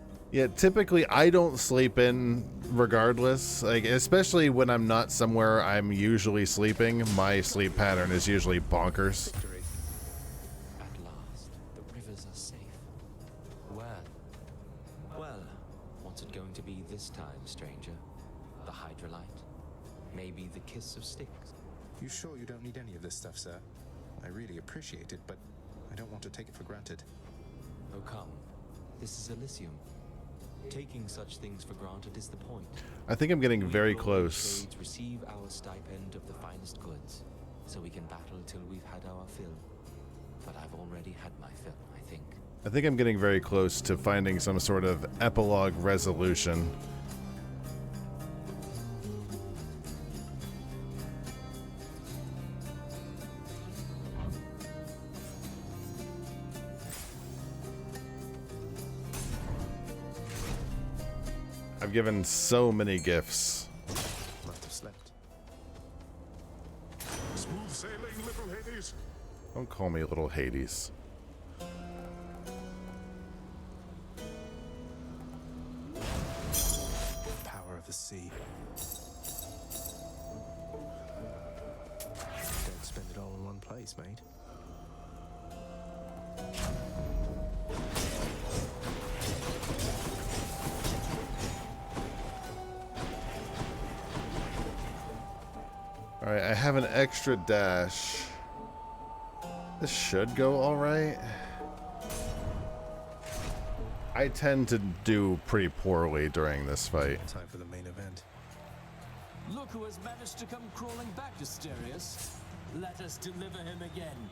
Yeah, typically I don't sleep in regardless. Like, especially when I'm not somewhere I'm usually sleeping, my sleep pattern is usually bonkers. At last, the rivers are safe. Well, what's it going to be this time, stranger? The Hydrolite? Maybe the kiss of Styx? You sure you don't need any of this stuff, sir? I really appreciate it, but I don't want to take it for granted. Oh, come. This is Elysium. Taking such things for granted is the point. I think I'm getting very We close. shades receive our stipend of the finest goods, so we can battle till we've had our fill. But I've already had my fill, I think. I think I'm getting very close to finding some sort of epilogue resolution. I've given so many gifts. Must have slept. Smooth sailing, little Hades. Don't call me little Hades. Power of the sea. Don't spend it all in one place, mate. Alright, I have an extra dash. This should go alright. I tend to do pretty poorly during this fight. Time for the main event. Look who has managed to come crawling back, Asterius. Let us deliver him again.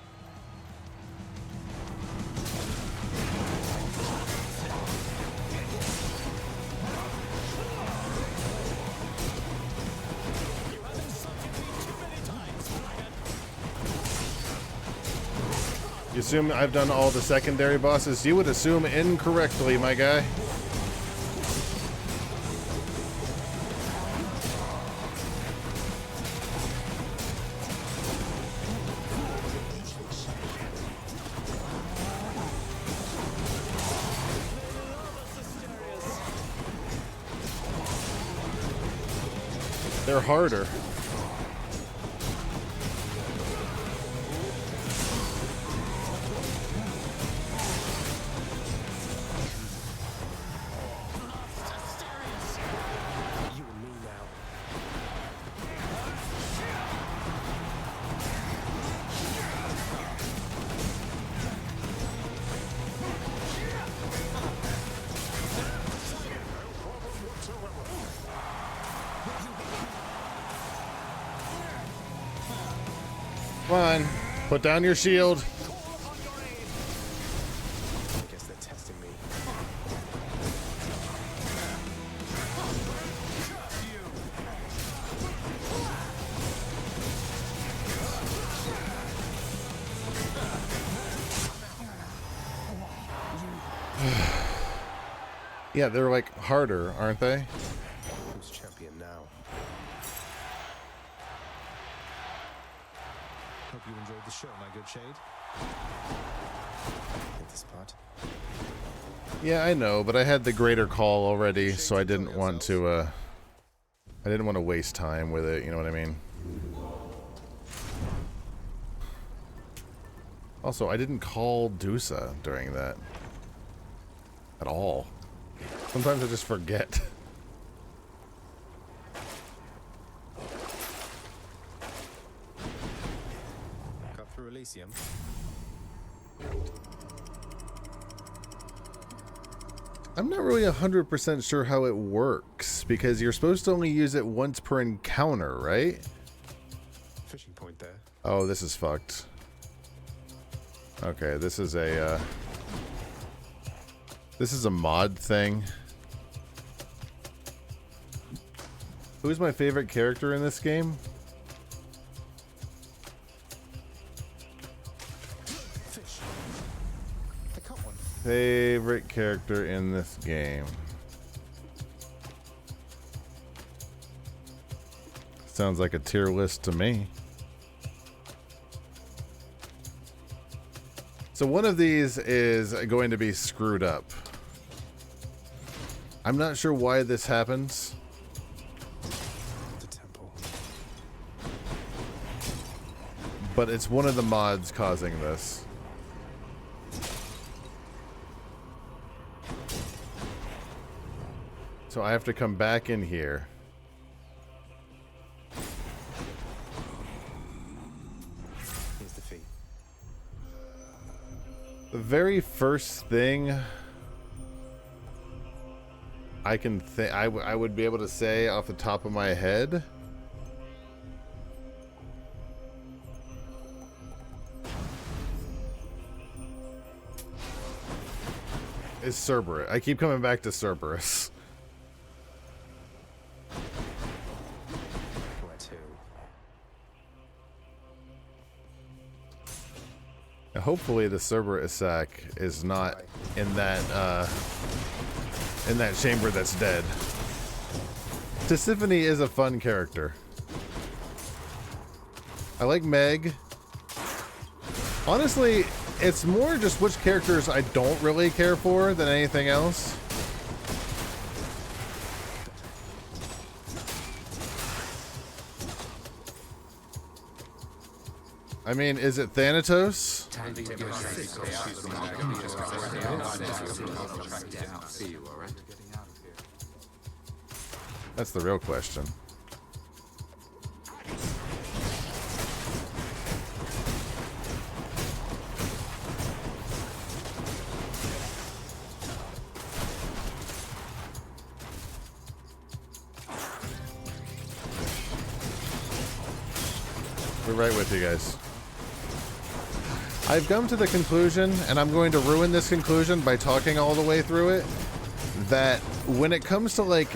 You assume I've done all the secondary bosses? You would assume incorrectly, my guy. They're harder. You and me now. Come on, put down your shield. I guess they're testing me. Yeah, they're like harder, aren't they? Who's champion now? Hope you enjoyed the show, my good shade. Hit this part. Yeah, I know, but I had the greater call already, so I didn't want to waste time with it, you know what I mean? Also, I didn't call Dusa during that at all. Sometimes I just forget. Cut through Elysium. I'm not really 100% sure how it works, because you're supposed to only use it once per encounter, right? Fishing point there. Oh, this is fucked. Okay, this is a mod thing. Who's my favorite character in this game? Fish. I caught one. Favorite character in this game. Sounds like a tier list to me. So one of these is going to be screwed up. I'm not sure why this happens. The temple. But it's one of the mods causing this. So I have to come back in here. Here's the fee. The very first thing I can think I would be able to say off the top of my head is Cerberus. I keep coming back to Cerberus. Where to? Now, hopefully the Cerberus sack is not in that chamber that's dead. Tisiphone is a fun character. I like Meg. Honestly, it's more just which characters I don't really care for than anything else. I mean, is it Thanatos? That's the real question. We're right with you guys. I've come to the conclusion, and I'm going to ruin this conclusion by talking all the way through it, that when it comes to like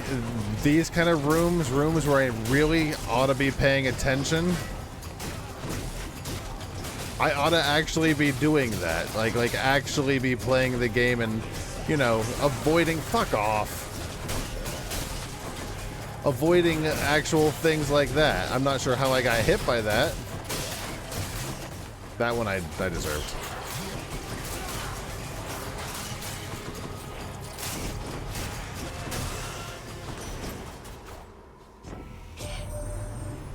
these kind of rooms where I really ought to be paying attention, I ought to actually be doing that. Like actually be playing the game and, you know, avoiding avoiding actual things like that. I'm not sure how I got hit by that. That one I deserved.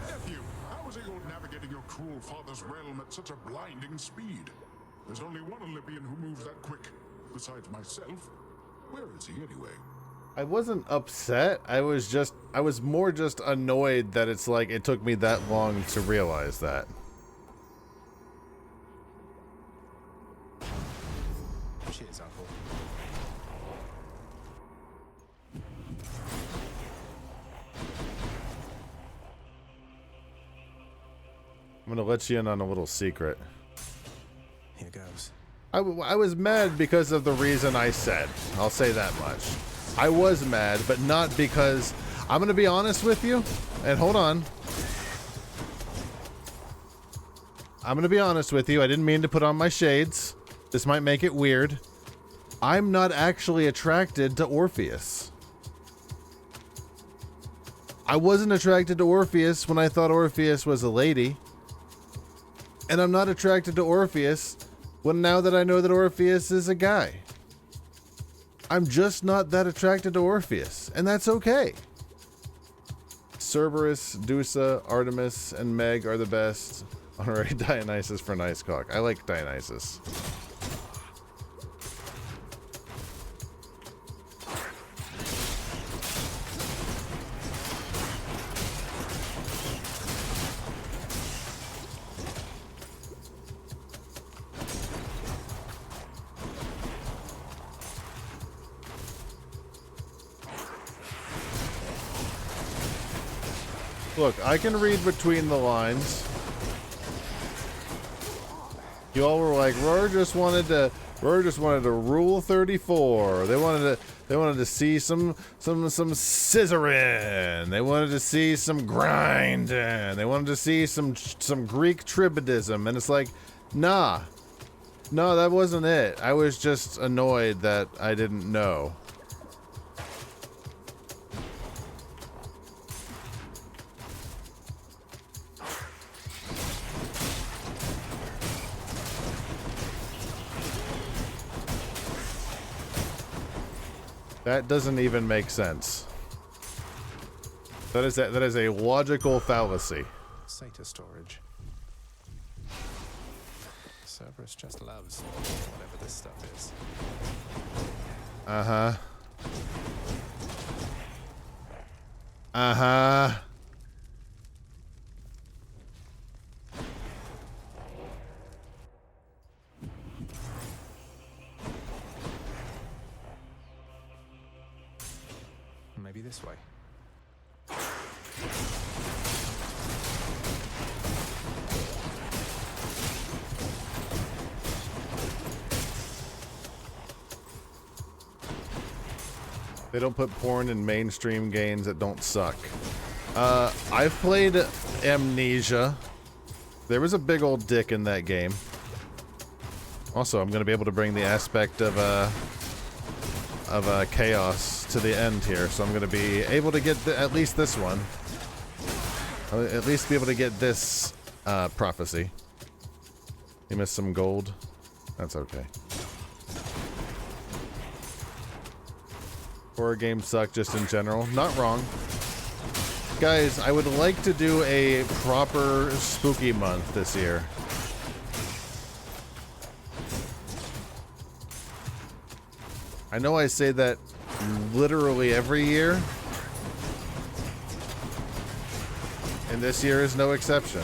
Nephew, how is it you're navigating your cruel father's realm at such a blinding speed? There's only one Olympian who moves that quick, besides myself. Where is he anyway? I wasn't upset. I was more just annoyed that it's like it took me that long to realize that. Cheers, Uncle. I'm gonna let you in on a little secret. Here goes. I was mad because of the reason I said. I'll say that much. I was mad, but not because... I'm gonna be honest with you, and hold on. I'm gonna be honest with you. I didn't mean to put on my shades. This might make it weird. I'm not actually attracted to Orpheus. I wasn't attracted to Orpheus when I thought Orpheus was a lady. And I'm not attracted to Orpheus now that I know that Orpheus is a guy. I'm just not that attracted to Orpheus, and that's okay. Cerberus, Dusa, Artemis, and Meg are the best. Honorary Dionysus for nice cock. I like Dionysus. Look, I can read between the lines. You all were like, Roar just wanted to rule 34. They wanted to see some scissoring. They wanted to see some grinding. They wanted to see some Greek tribadism. And it's like, nah. No, that wasn't it. I was just annoyed that I didn't know. That doesn't even make sense. That is a logical fallacy. Satyr storage. Cerberus just loves whatever this stuff is. Uh-huh. Uh-huh. Maybe this way. They don't put porn in mainstream games that don't suck. I've played Amnesia. There was a big old dick in that game. Also, I'm going to be able to bring the aspect of chaos to the end here, so I'm going to be able to get at least this one. I'll at least be able to get this prophecy. You missed some gold. That's okay. Horror games suck just in general. Not wrong. Guys, I would like to do a proper spooky month this year. I know I say that literally every year, and this year is no exception.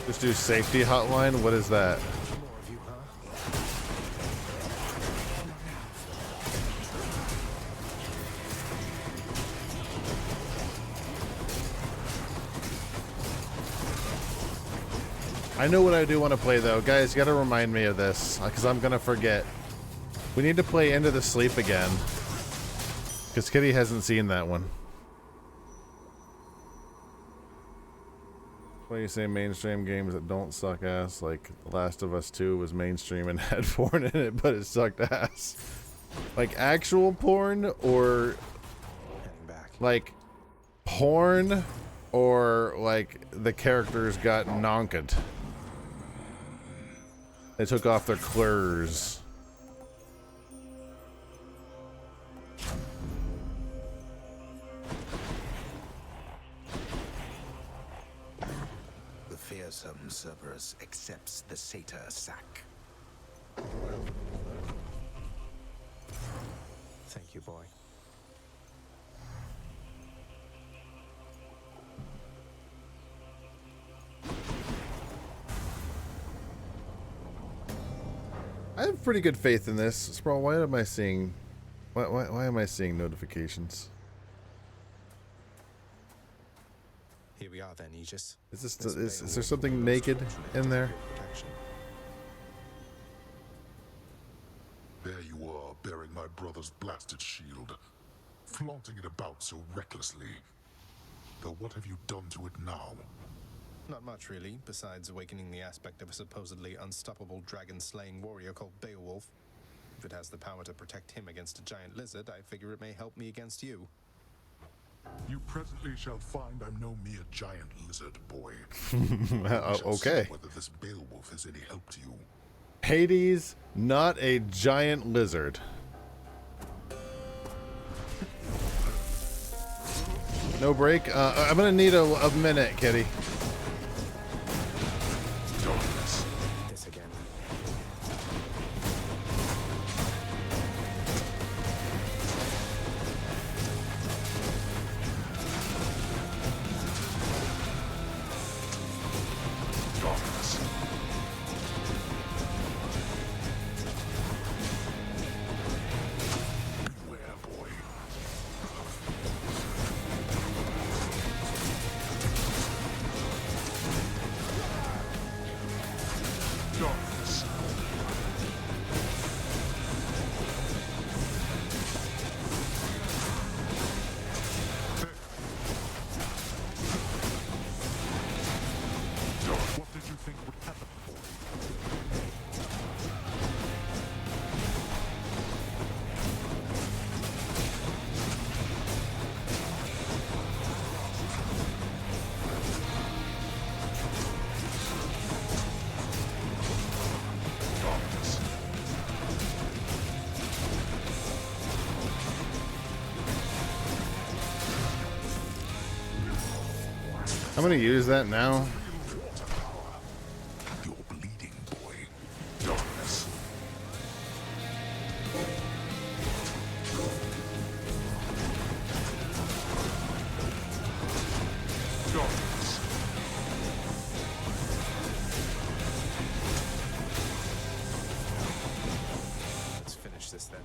Just do safety hotline? What is that? I know what I do want to play though. Guys, you gotta remind me of this, because I'm gonna forget. We need to play Into the Sleep again. Because Kitty hasn't seen that one. When you say mainstream games that don't suck ass, like The Last of Us 2 was mainstream and had porn in it, but it sucked ass. Like actual porn, or like porn, or like the characters got nonked. They took off their clothes. The fearsome Cerberus accepts the satyr sack. Thank you, boy. I have pretty good faith in this. Sprawl, why am I seeing... Why am I seeing notifications? Here we are then, Aegis. Is this is there something naked in there? There you are, bearing my brother's blasted shield, flaunting it about so recklessly. Though what have you done to it now? Not much, really, besides awakening the aspect of a supposedly unstoppable dragon-slaying warrior called Beowulf. If it has the power to protect him against a giant lizard, I figure it may help me against you. You presently shall find I'm no mere giant lizard, boy. Okay. Whether this Beowulf is any help to you. Hades, not a giant lizard. No break? I'm gonna need a minute, Kitty. This again. I'm gonna use that now. You're bleeding, boy. Darkness. Darkness. Let's finish this then.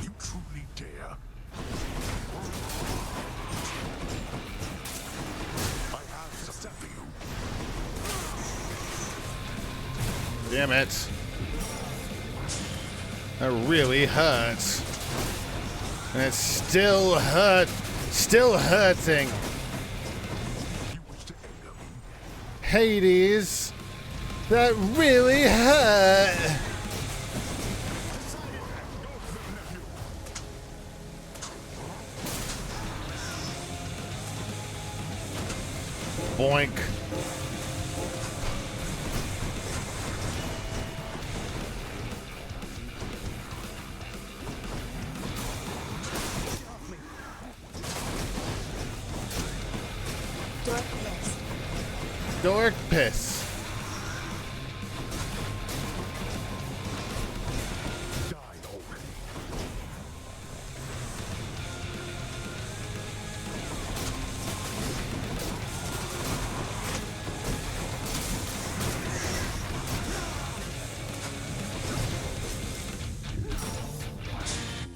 You truly dare? I have something for you. Damn it. That really hurts. And it's still hurting. Hades, that really hurt. Boink. Dork piss.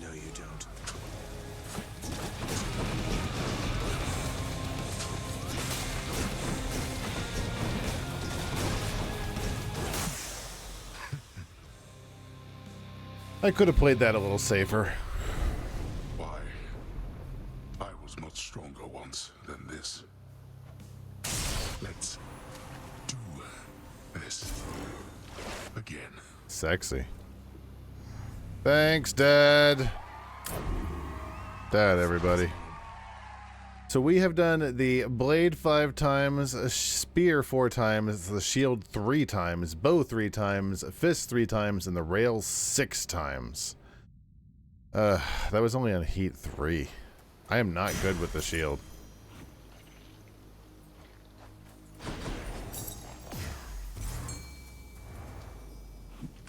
No, you don't. I could have played that a little safer. Why? I was much stronger once than this. Let's do this again. Sexy. Thanks, Dad. Dad, everybody. So we have done the blade 5 times, a spear 4 times, the shield 3 times, bow 3 times, fist 3 times, and the rail 6 times. That was only on heat 3. I am not good with the shield.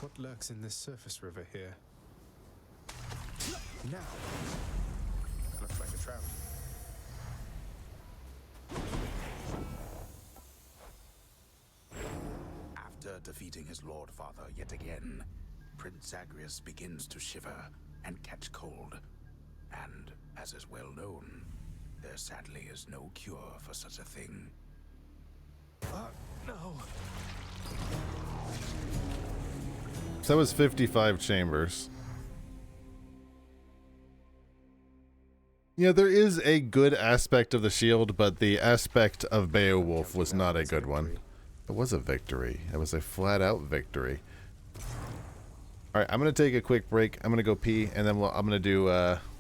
What lurks in this surface river here? Now! Looks like a trout. After defeating his lord father yet again, Prince Zagreus begins to shiver and catch cold. And, as is well known, there sadly is no cure for such a thing. No! So that was 55 chambers. Yeah, there is a good aspect of the shield, but the aspect of Beowulf was not a good one. It was a victory. It was a flat-out victory. Alright, I'm going to take a quick break. I'm going to go pee, and then I'm going to do,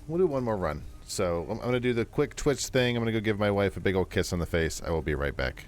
we'll do one more run. So, I'm going to do the quick Twitch thing. I'm going to go give my wife a big old kiss on the face. I will be right back.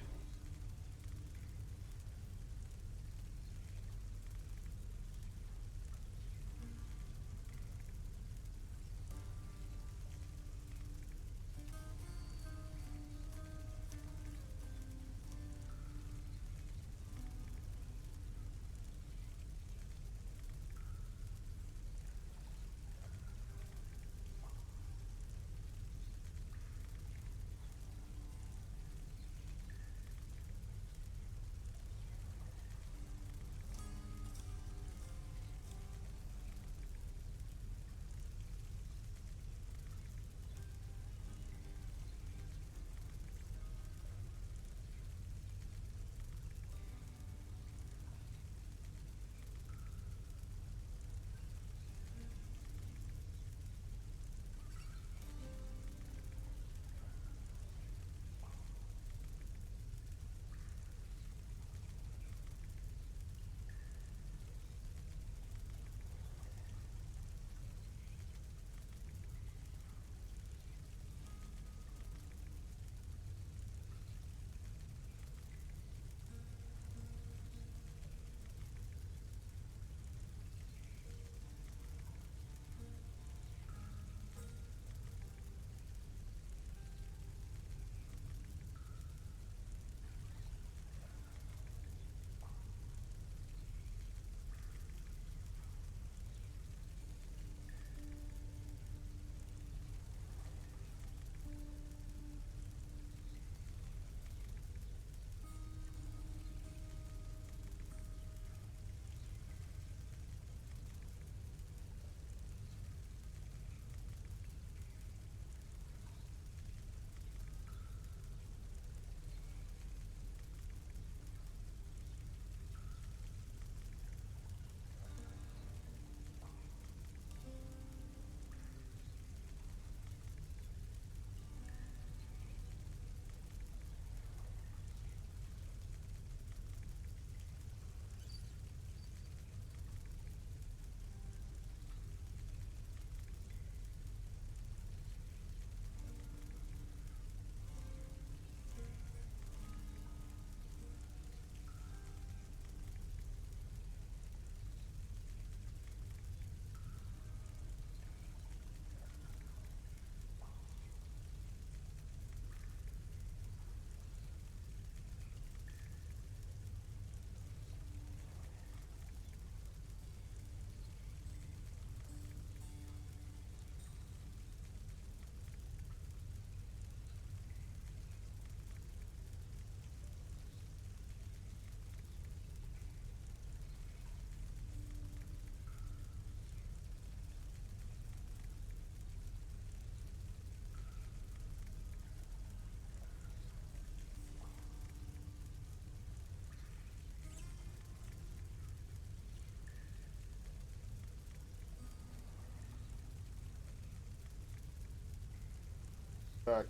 Back.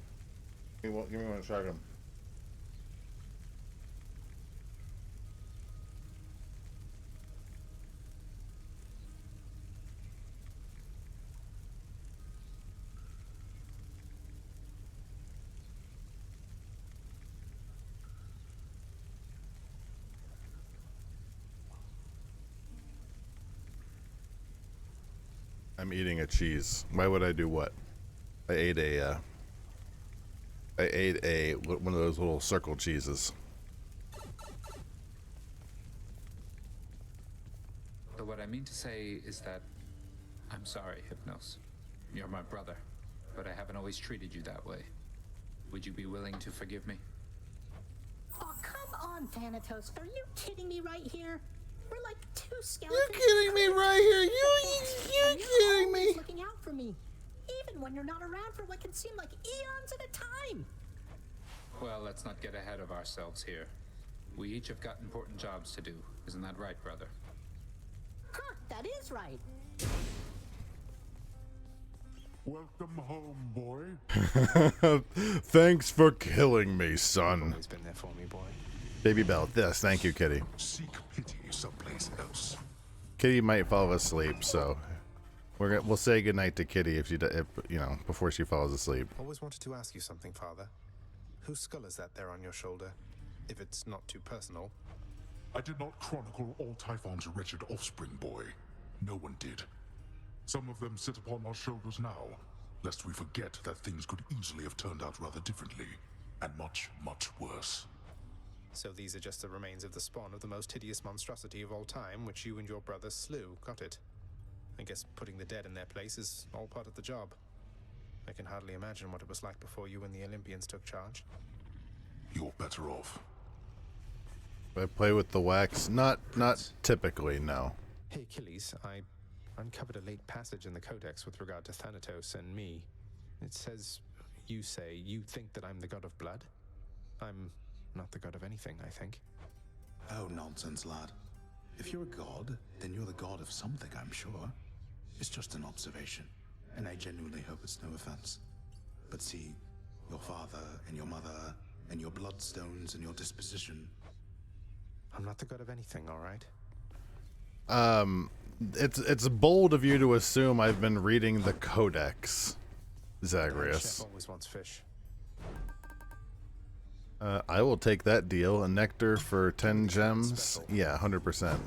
Give me 1 second. I'm eating a cheese. Why would I do what? I ate a one of those little circle cheeses. But what I mean to say is that I'm sorry, Hypnos. You're my brother, but I haven't always treated you that way. Would you be willing to forgive me? Oh, come on, Thanatos. Are you kidding me right here? We're like two skeletons. You're kidding me right here. You're kidding me. Looking out for me, even when you're not around for what can seem like eons at a time. Well, let's not get ahead of ourselves here. We each have got important jobs to do. Isn't that right, brother? Huh, that is right. Welcome home, boy. Thanks for killing me, son. Always been there for me, boy. Baby Bell, yes, thank you, Kitty. Seek pity someplace else. Kitty might fall asleep, so we'll say goodnight to Kitty if you know, before she falls asleep. Always wanted to ask you something, Father. Whose skull is that there on your shoulder? If it's not too personal. I did not chronicle all Typhon's wretched offspring, boy. No one did. Some of them sit upon our shoulders now, lest we forget that things could easily have turned out rather differently, and much, much worse. So these are just the remains of the spawn of the most hideous monstrosity of all time, which you and your brother slew, got it? I guess putting the dead in their place is all part of the job. I can hardly imagine what it was like before you and the Olympians took charge. You're better off. I play with the wax? Not typically, no. Hey, Achilles, I uncovered a late passage in the Codex with regard to Thanatos and me. It says, you say, you think that I'm the god of blood? I'm not the god of anything, I think. Oh, nonsense, lad. If you're a god, then you're the god of something, I'm sure. It's just an observation, and I genuinely hope it's no offense. But see, your father and your mother and your bloodstones and your disposition. I'm not the god of anything, all right? It's bold of you to assume I've been reading the Codex, Zagreus. Chef always wants fish. I will take that deal. A nectar for 10 gems. Yeah, 100%.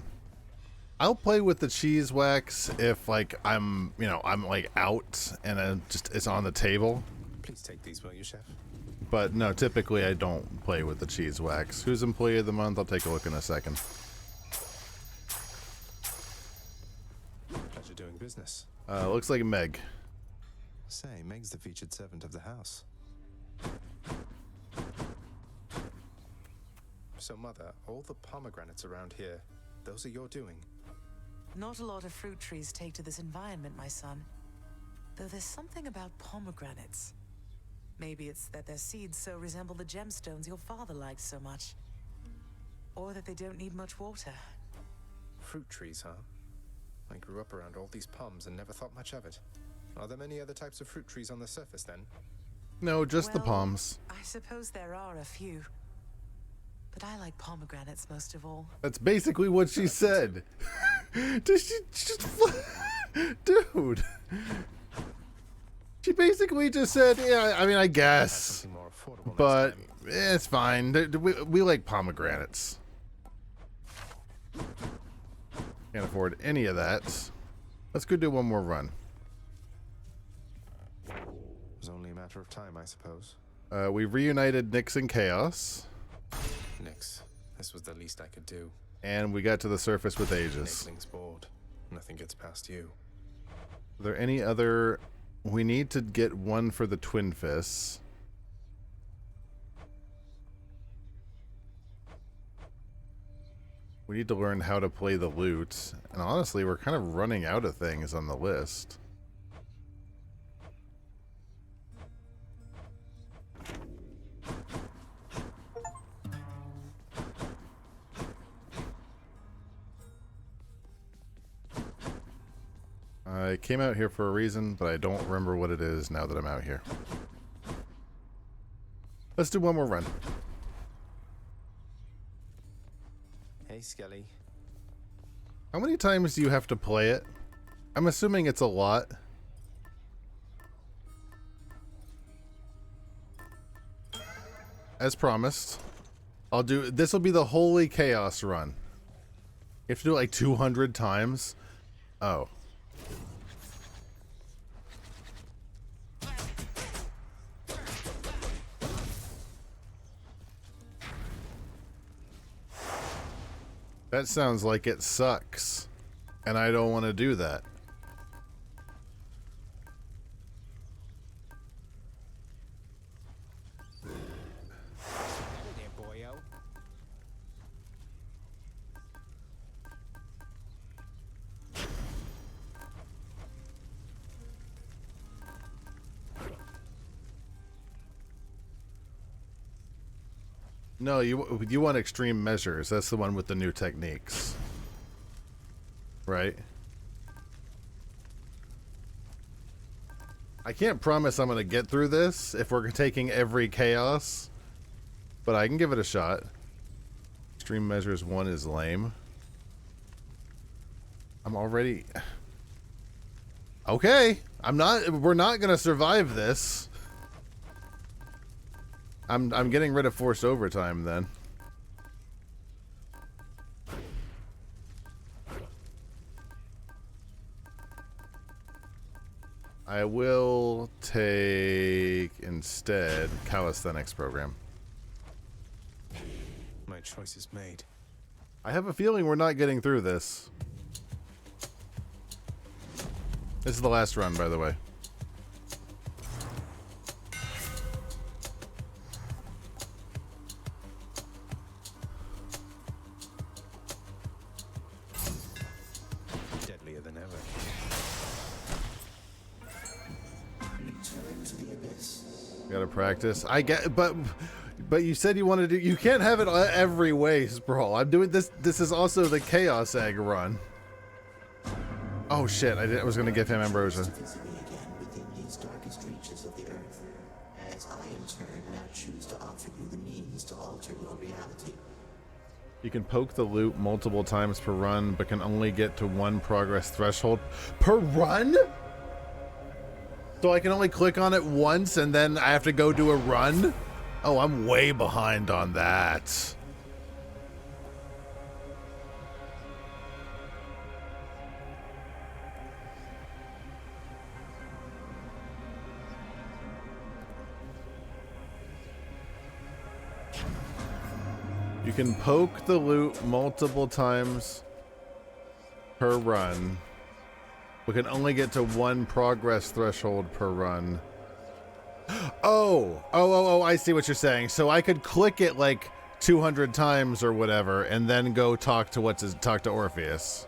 I'll play with the cheese wax if like I'm like out and it's on the table. Please take these, will you, chef? But no, typically I don't play with the cheese wax. Who's employee of the month? I'll take a look in a second. Pleasure doing business. Looks like Meg. Say, Meg's the featured servant of the house. So, Mother, all the pomegranates around here, those are your doing? Not a lot of fruit trees take to this environment, my son. Though there's something about pomegranates. Maybe it's that their seeds so resemble the gemstones your father liked so much. Or that they don't need much water. Fruit trees, huh? I grew up around all these palms and never thought much of it. Are there many other types of fruit trees on the surface, then? No, just the palms. I suppose there are a few. But I like pomegranates most of all. That's basically what she said. Dude. She basically just said, yeah, I mean, I guess. But it's fine. We like pomegranates. Can't afford any of that. Let's go do one more run. It was only a matter of time, I suppose. We reunited Nyx and Chaos. Nyx, this was the least I could do. And we got to the surface with Aegis. Nakeling's bored. Nothing gets past you. Are there any other... We need to get one for the Twin Fists. We need to learn how to play the lute. And honestly, we're kind of running out of things on the list. I came out here for a reason, but I don't remember what it is now that I'm out here. Let's do one more run. Hey, Skelly. How many times do you have to play it? I'm assuming it's a lot. As promised, I'll do. This will be the Holy Chaos run. You have to do it like 200 times. Oh. That sounds like it sucks, and I don't want to do that. No, you want extreme measures. That's the one with the new techniques. Right? I can't promise I'm going to get through this if we're taking every chaos, but I can give it a shot. Extreme measures 1 is lame. I'm already... Okay. We're not going to survive this. I'm getting rid of forced overtime then. I will take instead calisthenics program. My choice is made. I have a feeling we're not getting through this. This is the last run, by the way. Deadlier than ever. Return to the abyss. Gotta practice. I get, but you said you wanted to. You can't have it every way, Sprawl. I'm doing this. This is also the Chaos Egg run. Oh shit! I was gonna give him ambrosia. Visit me again within these darkest reaches of the earth, as I in turn now choose to offer you the means to alter your reality. You can poke the loot multiple times per run, but can only get to 1 progress threshold per run? So I can only click on it once and then I have to go do a run? Oh, I'm way behind on that. You can poke the loot multiple times per run. We can only get to 1 progress threshold per run. Oh, I see what you're saying. So I could click it like 200 times or whatever and then go talk to talk to Orpheus.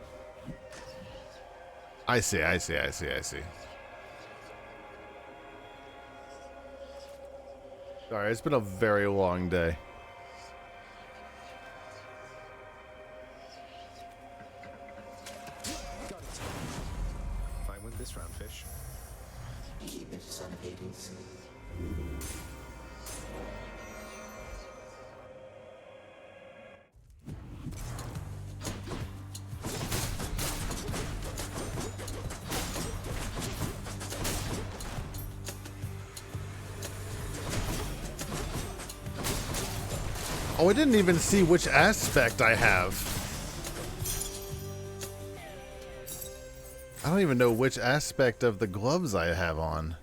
I see. Sorry, it's been a very long day. I win this round, fish. Keep it, son of Hades. Oh, I didn't even see which aspect I have. I don't even know which aspect of the gloves I have on.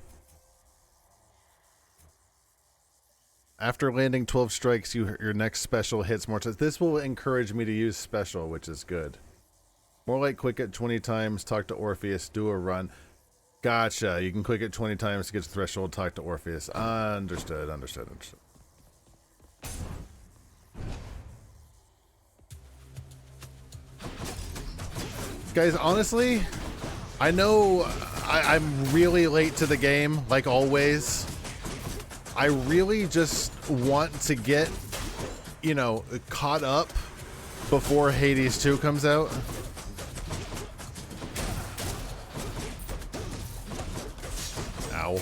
After landing 12 strikes, your next special hits more times. This will encourage me to use special, which is good. More like click it 20 times, talk to Orpheus, do a run. Gotcha. You can click it 20 times to get to threshold, talk to Orpheus. Understood. Guys, honestly, I know I'm really late to the game, like always. I really just want to get, you know, caught up before Hades 2 comes out. Ow.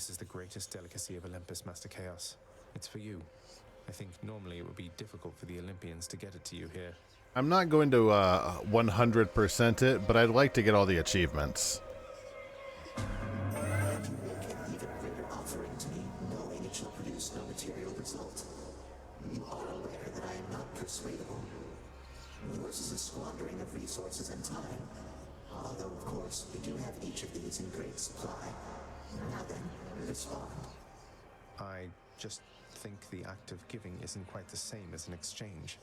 This is the greatest delicacy of Olympus, Master Chaos. It's for you. I think normally it would be difficult for the Olympians to get it to you here. I'm not going to 100% it, but I'd like to get all the achievements. You make an even greater offering to me, knowing it shall produce no material result. You are aware that I am not persuadable. Yours is a squandering of resources and time. Although, of course, we do have each of these in great supply. Now then, respond. I just think the act of giving isn't quite the same as an exchange.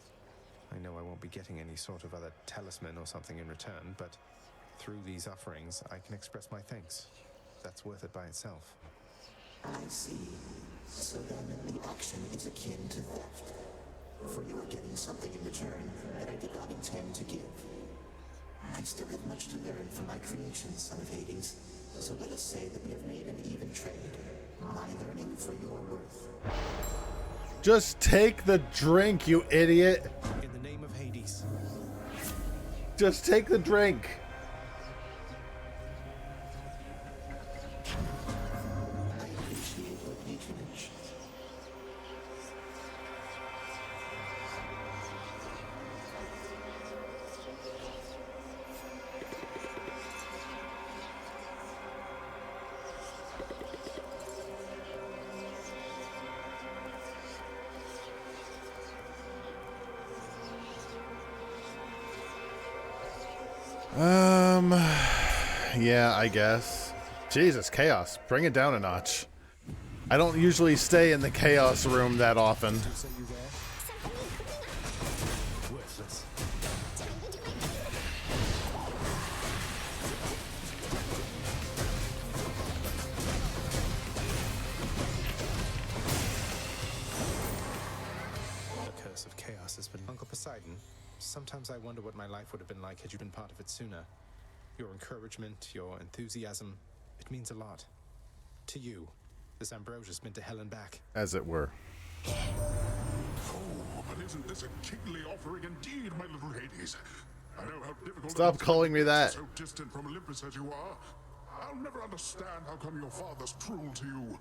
I know I won't be getting any sort of other talisman or something in return, but through these offerings, I can express my thanks. That's worth it by itself. I see. So then the action is akin to theft. For you are getting something in return that I did not intend to give. I still have much to learn from my creations, Son of Hades. So let us say that we have made an even trade. My learning for your worth. Just take the drink, you idiot. In the name of Hades. Just take the drink. I appreciate your patronage. Yeah, I guess. Jesus, Chaos. Bring it down a notch. I don't usually stay in the Chaos room that often. Worthless. The curse of Chaos has been... Uncle Poseidon, sometimes I wonder what my life would have been like had you been part of it sooner. Your encouragement, your enthusiasm, it means a lot. To you, as Ambrosia's been to hell and back. As it were. Oh, but isn't this a kingly offering indeed, my little Hades? I know how difficult Stop calling me that. So distant from Olympus as you are. I'll never understand how come your father's cruel to you.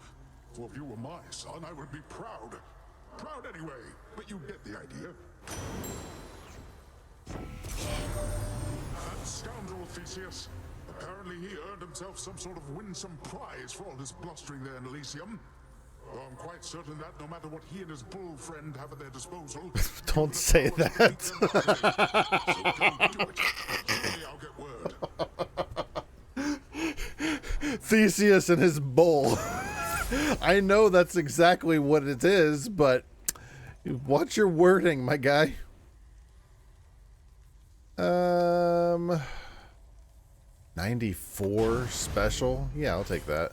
For if you were my son, I would be proud. Proud anyway, but you get the idea. That scoundrel Theseus. Apparently he earned himself some sort of winsome prize for all his blustering there in Elysium. Though I'm quite certain that no matter what he and his bull friend have at their disposal... Don't say that. So don't do it. Someday I'll get word. Theseus and his bull. I know that's exactly what it is, but watch your wording, my guy. 94 special? Yeah, I'll take that.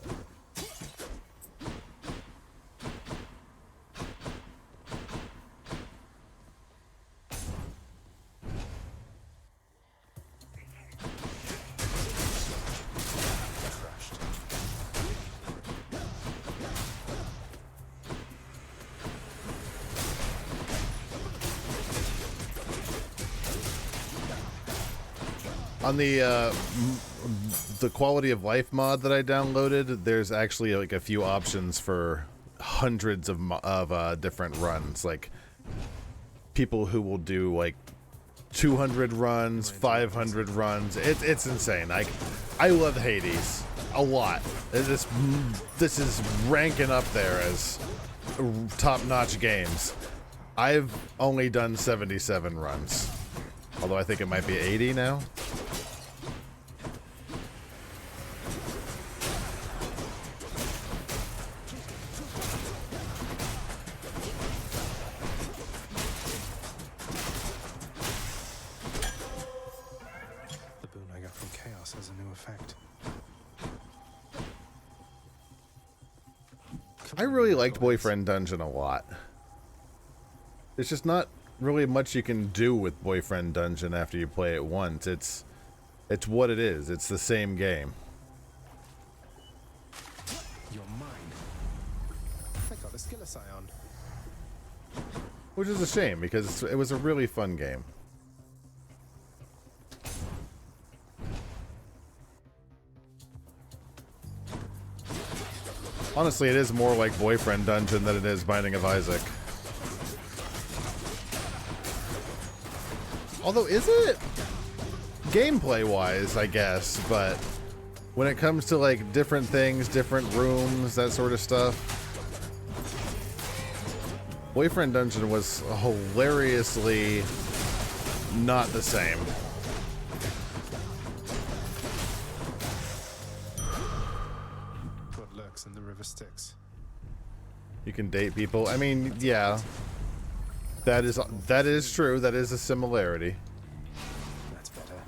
On the quality of life mod that I downloaded, there's actually like a few options for hundreds of different runs. Like people who will do like 200 runs, 500 runs. It's insane. Like I love Hades a lot. This is ranking up there as top-notch games. I've only done 77 runs, although I think it might be 80 now. I really liked Boyfriend Dungeon a lot. There's just not really much you can do with Boyfriend Dungeon after you play it once. It's what it is. It's the same game. You're mine. I got a skill scion. Which is a shame because it was a really fun game. Honestly, it is more like Boyfriend Dungeon than it is Binding of Isaac. Although, is it? Gameplay-wise, I guess, but when it comes to like different things, different rooms, that sort of stuff, Boyfriend Dungeon was hilariously not the same. What lurks in the river Styx? You can date people. I mean, yeah. That is true. That is a similarity. That's better.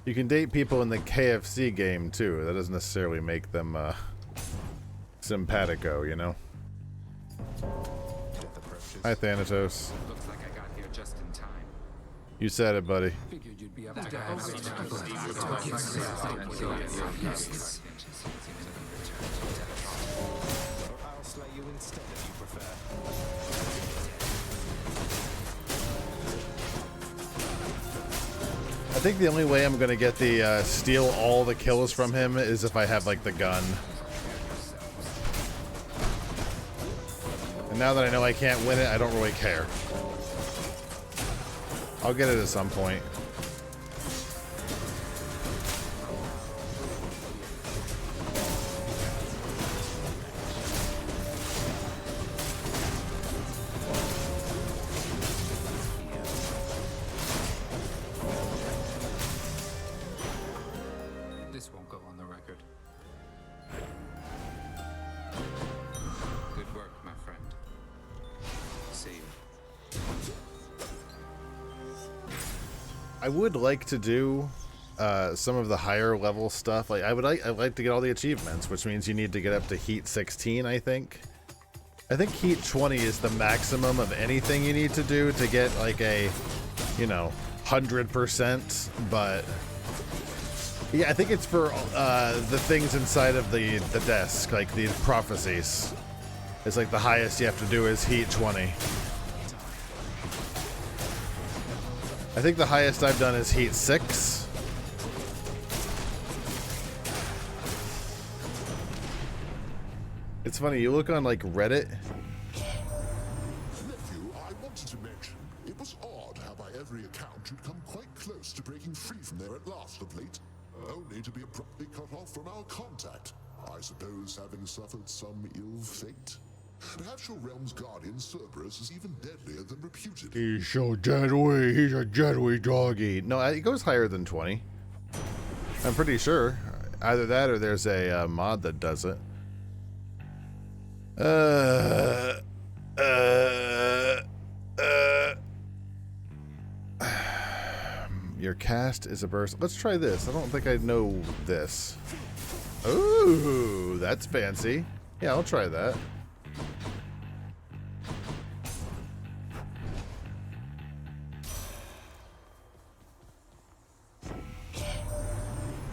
You can date people in the KFC game too. That doesn't necessarily make them simpatico, you know. Hi, Thanatos. Looks like I got here just in time. You said it, buddy. Figured you'd be up to I'll slay you instead if you prefer. I think the only way I'm gonna get the steal all the kills from him is if I have like the gun. And now that I know I can't win it, I don't really care. I'll get it at some point. This won't go on the record. Good work, my friend. See you. I would like to do some of the higher level stuff. Like I'd like to get all the achievements, which means you need to get up to Heat 16, I think. I think Heat 20 is the maximum of anything you need to do to get like a, you know, 100%, but yeah, I think it's for the things inside of the desk, like the prophecies. It's like the highest you have to do is Heat 20. I think the highest I've done is Heat 6. It's funny, you look on like Reddit. Nephew, I wanted to mention, it was odd how by every account you'd come quite close to breaking free from there at last of late, only to be abruptly cut off from our contact. I suppose having suffered some ill fate. Perhaps your realm's guardian, Cerberus, is even deadlier than reputed. He's so deadly. He's a deadly doggy. No, it goes higher than 20. I'm pretty sure. Either that or there's a mod that does it. Your cast is a burst. Let's try this. I don't think I know this. Ooh, that's fancy. Yeah, I'll try that.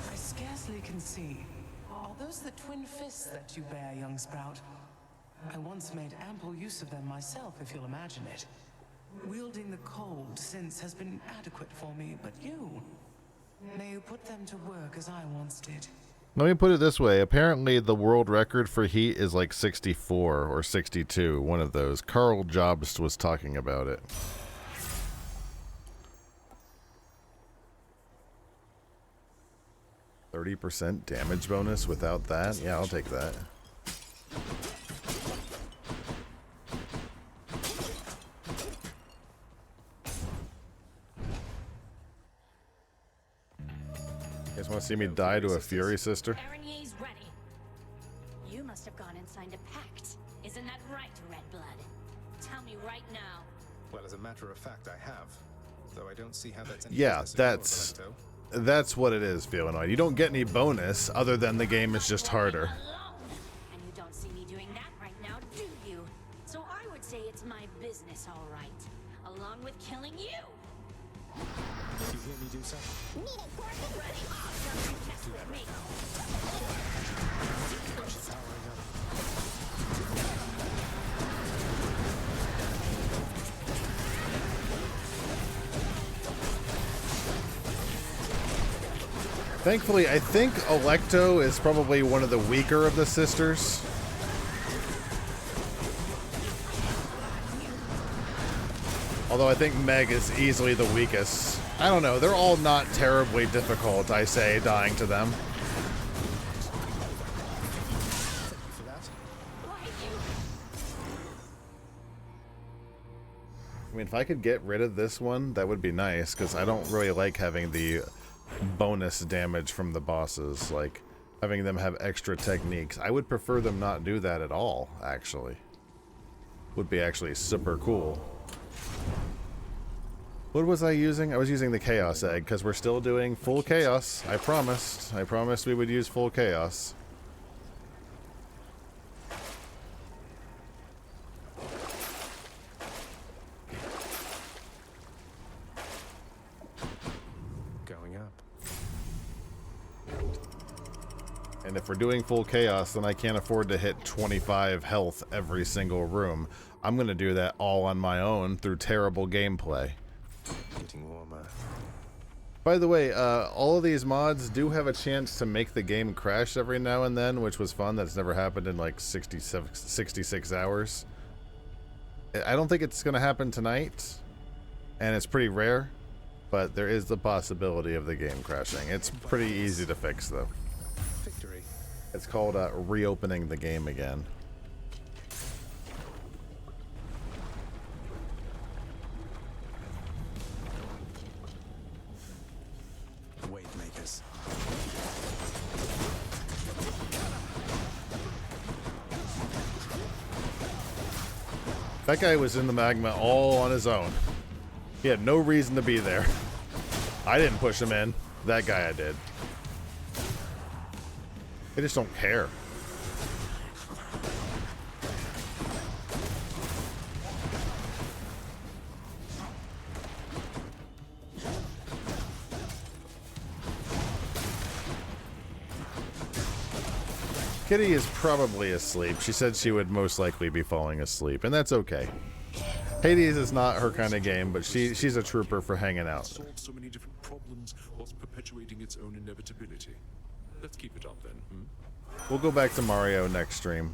I scarcely can see. Are those the twin fists that you bear, young Sprout? I once made ample use of them myself, if you'll imagine it. Wielding the cold since has been adequate for me, but you... May you put them to work as I once did. Let me put it this way. Apparently, the world record for heat is like 64 or 62, one of those. Carl Jobst was talking about it. %30 damage bonus without that? Yeah, I'll take that. You guys want to see me die to a Fury Sister? Aranier's ready. You must have gone and signed a pact. Isn't that right, Redblood? Tell me right now. Well, as a matter of fact, I have. Though I don't see how that's any Yeah, business of yours, that's what it is, Feelanoid. You don't get any bonus other than the game is just harder. And you don't see me doing that right now, do you? So I would say it's my business, all right. Along with killing you. You hear me do so? Need it, Gordon? Ready? Awesome. Test with me. She's powering up. Thankfully, I think Electo is probably one of the weaker of the sisters. Although I think Meg is easily the weakest. I don't know. They're all not terribly difficult, I say, dying to them. I mean, if I could get rid of this one, that would be nice, because I don't really like having the bonus damage from the bosses, like having them have extra techniques. I would prefer them not do that at all, actually. Would be actually super cool. What was I using? I was using the Chaos Egg, because we're still doing full Chaos. I promised. I promised we would use full Chaos. Going up. And if we're doing full Chaos, then I can't afford to hit 25 health every single room. I'm going to do that all on my own through terrible gameplay. Getting warmer. By the way, all of these mods do have a chance to make the game crash every now and then, which was fun. That's never happened in like 66 hours. I don't think it's going to happen tonight, and it's pretty rare, but there is the possibility of the game crashing. It's pretty easy to fix, though. Victory. It's called reopening the game again. Wavemakers. That guy was in the magma all on his own. He had no reason to be there. I didn't push him in. That guy I did. They just don't care. Kitty is probably asleep. She said she would most likely be falling asleep, and that's okay. Hades is not her kind of game, but she's a trooper for hanging out. Solved so many different problems whilst perpetuating its own inevitability. Let's keep it up then. We'll go back to Mario next stream.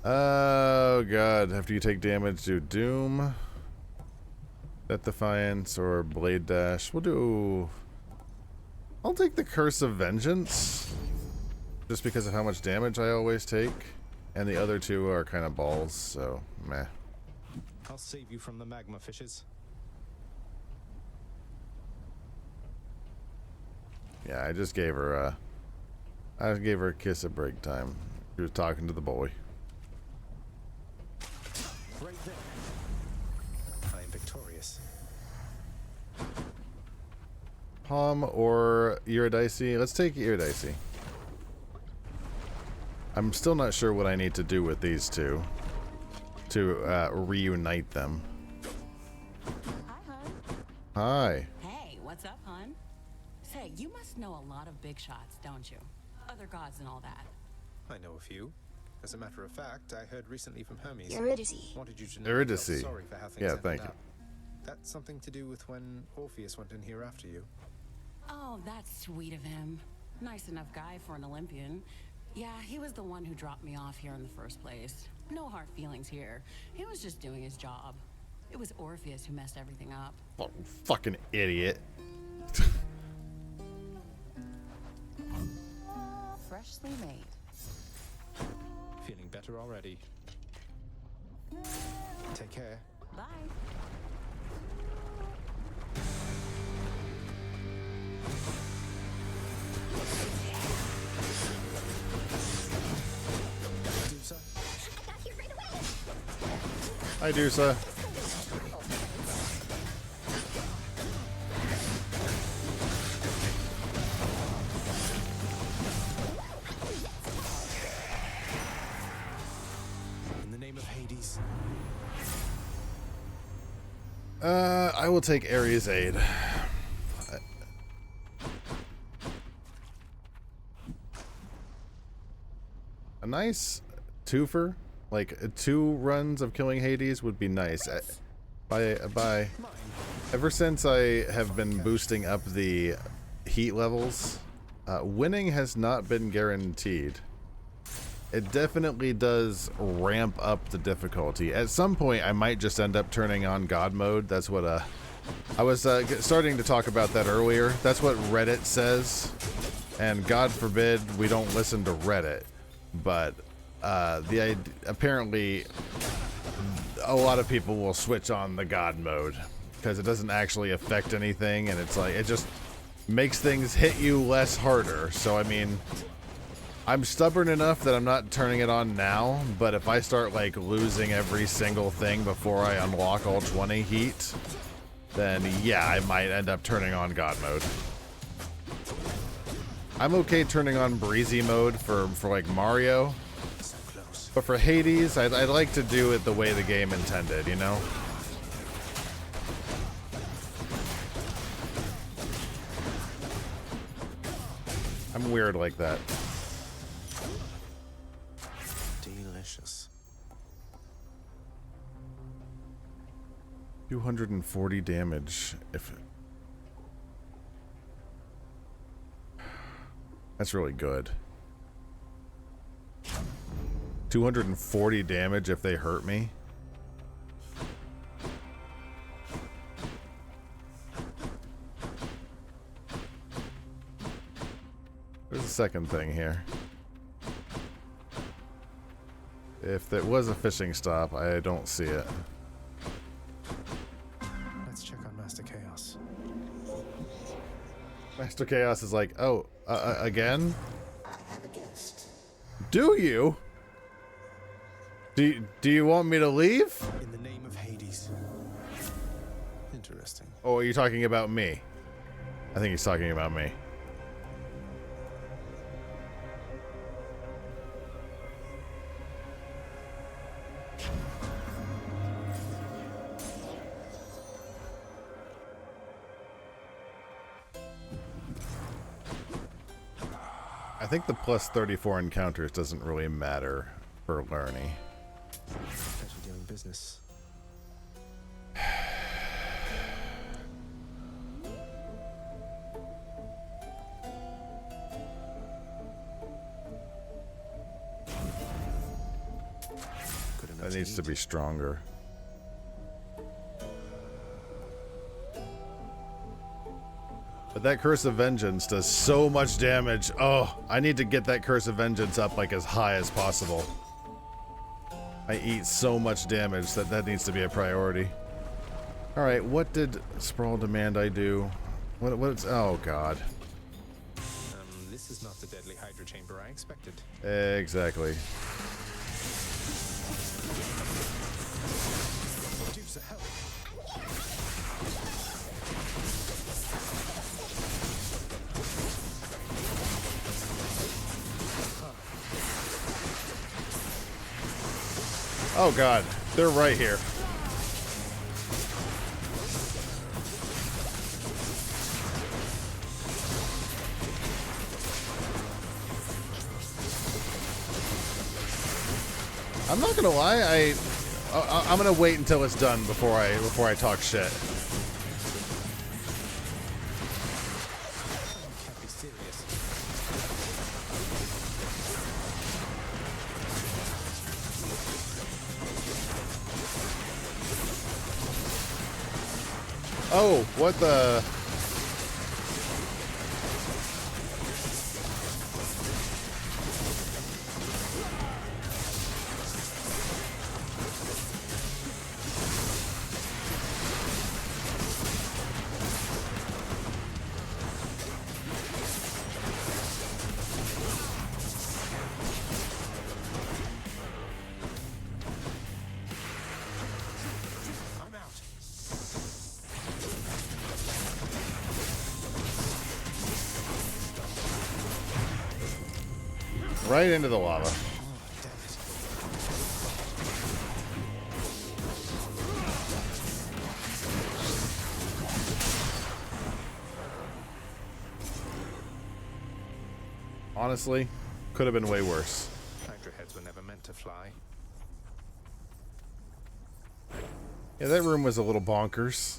Oh god, after you take damage, do Doom, Death Defiance, or Blade Dash. I'll take the Curse of Vengeance, just because of how much damage I always take, and the other two are kind of balls, so meh. I'll save you from the magma fishes. Yeah, I just gave her a kiss at break time. She was talking to the boy. Right there. I am victorious. Palm or Eurydice? Let's take Eurydice. I'm still not sure what I need to do with these two to reunite them. Hi, hon. Hi. Hey, what's up, hon? Say, you must know a lot of big shots, don't you? Other gods and all that. I know a few. As a matter of fact, I heard recently from Hermes. Eurydice. Wanted you to know Eurydice. he felt sorry for how things Yeah, ended thank up. you. That's something to do with when Orpheus went in here after you. Oh, that's sweet of him. Nice enough guy for an Olympian. Yeah, he was the one who dropped me off here in the first place. No hard feelings here. He was just doing his job. It was Orpheus who messed everything up. Fucking idiot. Freshly made. Feeling better already. Take care. Bye. Dusa. I got here right away. Hi, Dusa. In the name of Hades. I will take Ares' Aid. A nice twofer, like 2 runs of killing Hades would be nice. Bye. Ever since I have been boosting up the heat levels, winning has not been guaranteed. it definitely does ramp up the difficulty. At some point, I might just end up turning on God mode. That's what I was starting to talk about that earlier. That's what Reddit says, and God forbid we don't listen to Reddit. But apparently, a lot of people will switch on the God mode because it doesn't actually affect anything, and it's like it just makes things hit you less harder. So I mean, I'm stubborn enough that I'm not turning it on now, but if I start like losing every single thing before I unlock all 20 heat, then yeah, I might end up turning on God mode. I'm okay turning on breezy mode for like Mario, but for Hades, I'd like to do it the way the game intended, you know? I'm weird like that. Delicious. 240 damage. If that's really good. 240 damage if they hurt me. There's a second thing here. If there was a fishing stop, I don't see it. Let's check on Master Chaos. Master Chaos is like, oh, again? I have a guest. Do you? Do you want me to leave? In the name of Hades. Interesting. Oh, are you talking about me? I think he's talking about me. I think the plus 34 encounters doesn't really matter for learning. Pleasure doing business. That needs to be stronger. But that Curse of Vengeance does so much damage. Oh, I need to get that Curse of Vengeance up like as high as possible. I eat so much damage that needs to be a priority. All right, what did Sprawl demand I do? What's, oh God. This is not the deadly Hydra chamber I expected. Exactly. Deuce of hell. Oh God, they're right here. I'm not gonna lie, I'm gonna wait until it's done before I talk shit. Can't be serious. Oh, what the? I'm out. Right into the lava. Honestly, could have been way worse. Hydra heads were never meant to fly. Yeah, that room was a little bonkers.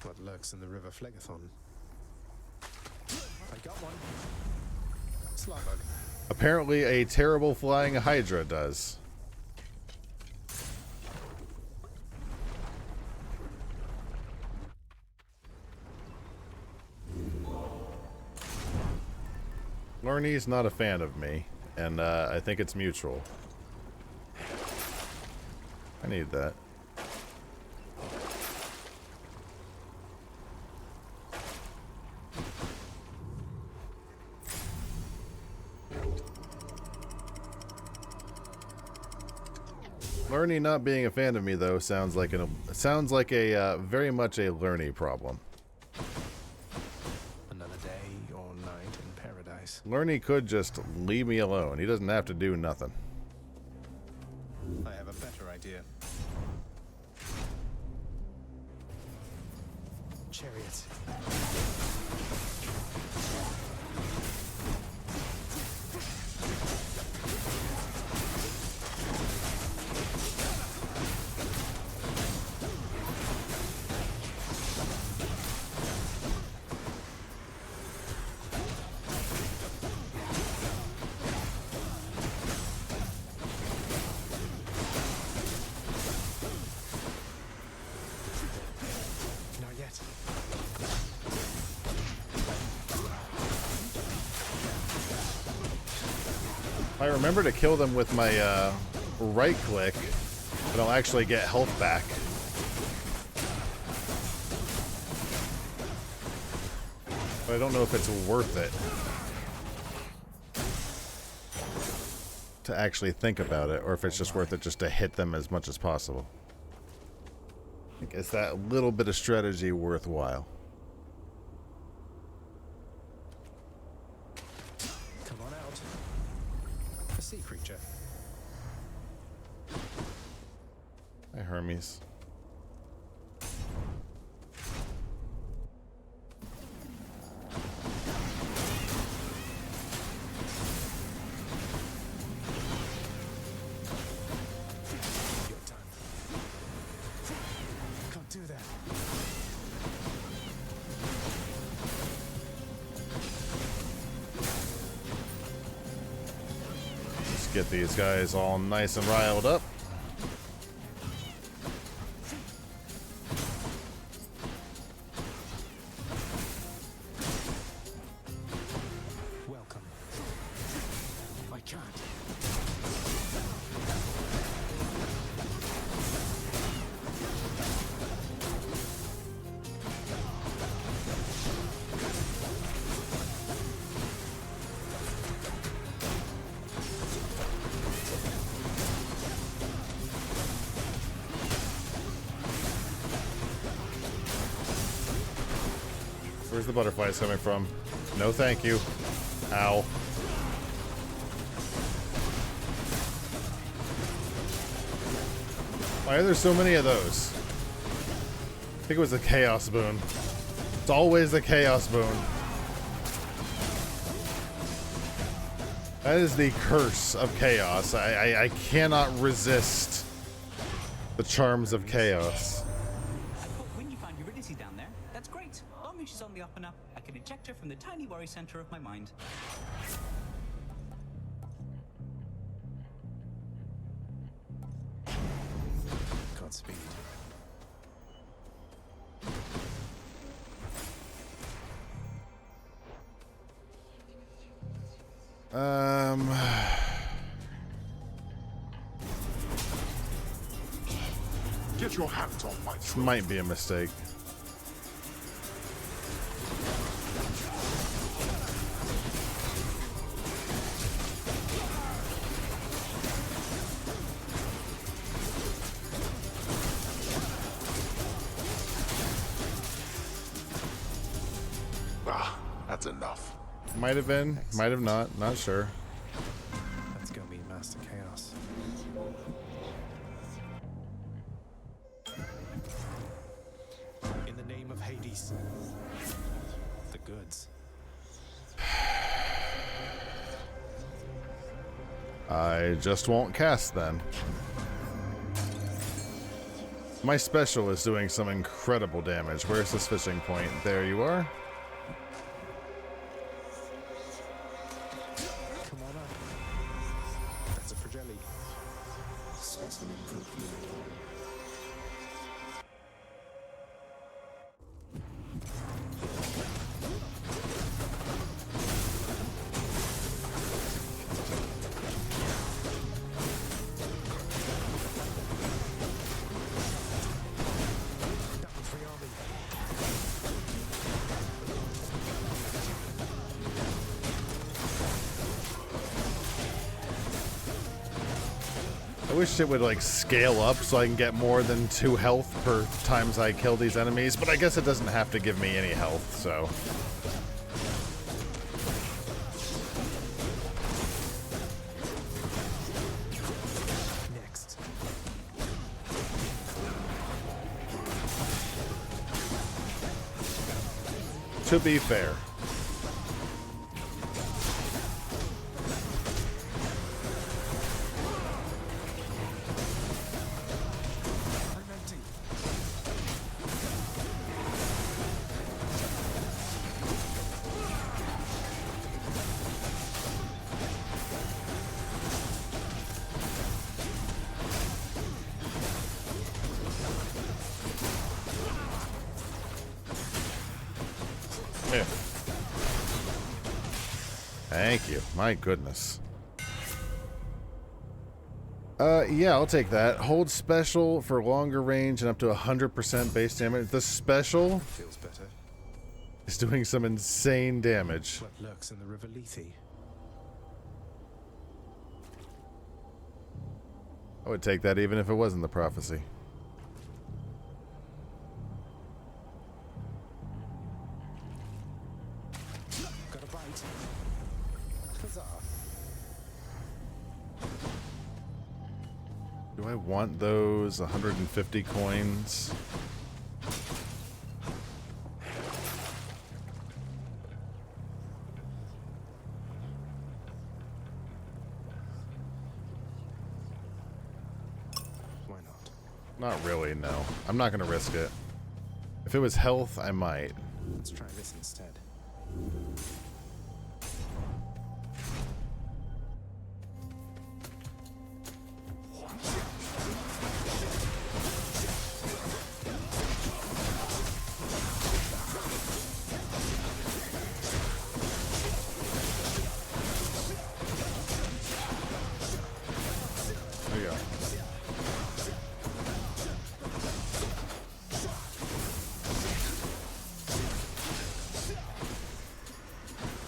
What lurks in the river Phlegethon? I got one. Slarbug. Apparently a terrible flying Hydra does. Lorne's not a fan of me, and I think it's mutual. I need that. Lorne not being a fan of me, though, sounds like a very much a Lorne problem. Another day or night in paradise. Lorne could just leave me alone. He doesn't have to do nothing. I have a better idea. Chariot. If I remember to kill them with my right click, then I'll actually get health back. But I don't know if it's worth it to actually think about it, or if it's just worth it just to hit them as much as possible. Like, is that little bit of strategy worthwhile? Come on out. A sea creature. Hi, Hermes. Do that. Let's get these guys all nice and riled up. Welcome. I can't. Where's the butterflies coming from? No, thank you. Ow. Why are there so many of those? I think it was a Chaos Boon. It's always the Chaos Boon. That is the curse of Chaos. I cannot resist the charms of Chaos. When you find Eurydice down there, that's great. Long as she's on the up and up, I can eject her from the tiny worry center of my mind. Godspeed. Get your hands off my This might be a mistake. Ah, that's enough. Might have been, might have not, not sure. Let's go meet Master Chaos. In the name of Hades. The goods. I just won't cast then. My special is doing some incredible damage. Where's this fishing point? There you are. wish it would like scale up so I can get more than 2 health per times I kill these enemies, but I guess it doesn't have to give me any health, so. Next. To be fair. Yeah. Thank you. My goodness. Yeah, I'll take that. Hold special for longer range and up to 100% base damage. The special Feels better. is doing some insane damage. What lurks in the River Lethe? I would take that even if it wasn't the prophecy. Got a bite. Huzzah. Do I want those 150 coins? Why not? Not really, no. I'm not going to risk it. If it was health, I might. Let's try this instead. There you go.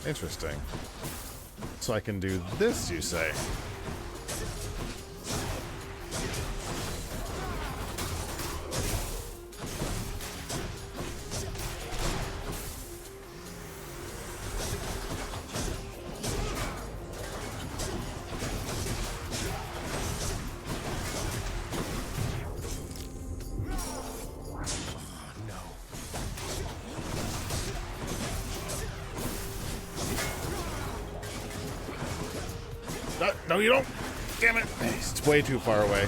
Interesting. So I can do this, you say? No, you don't. Damn it. It's way too far away.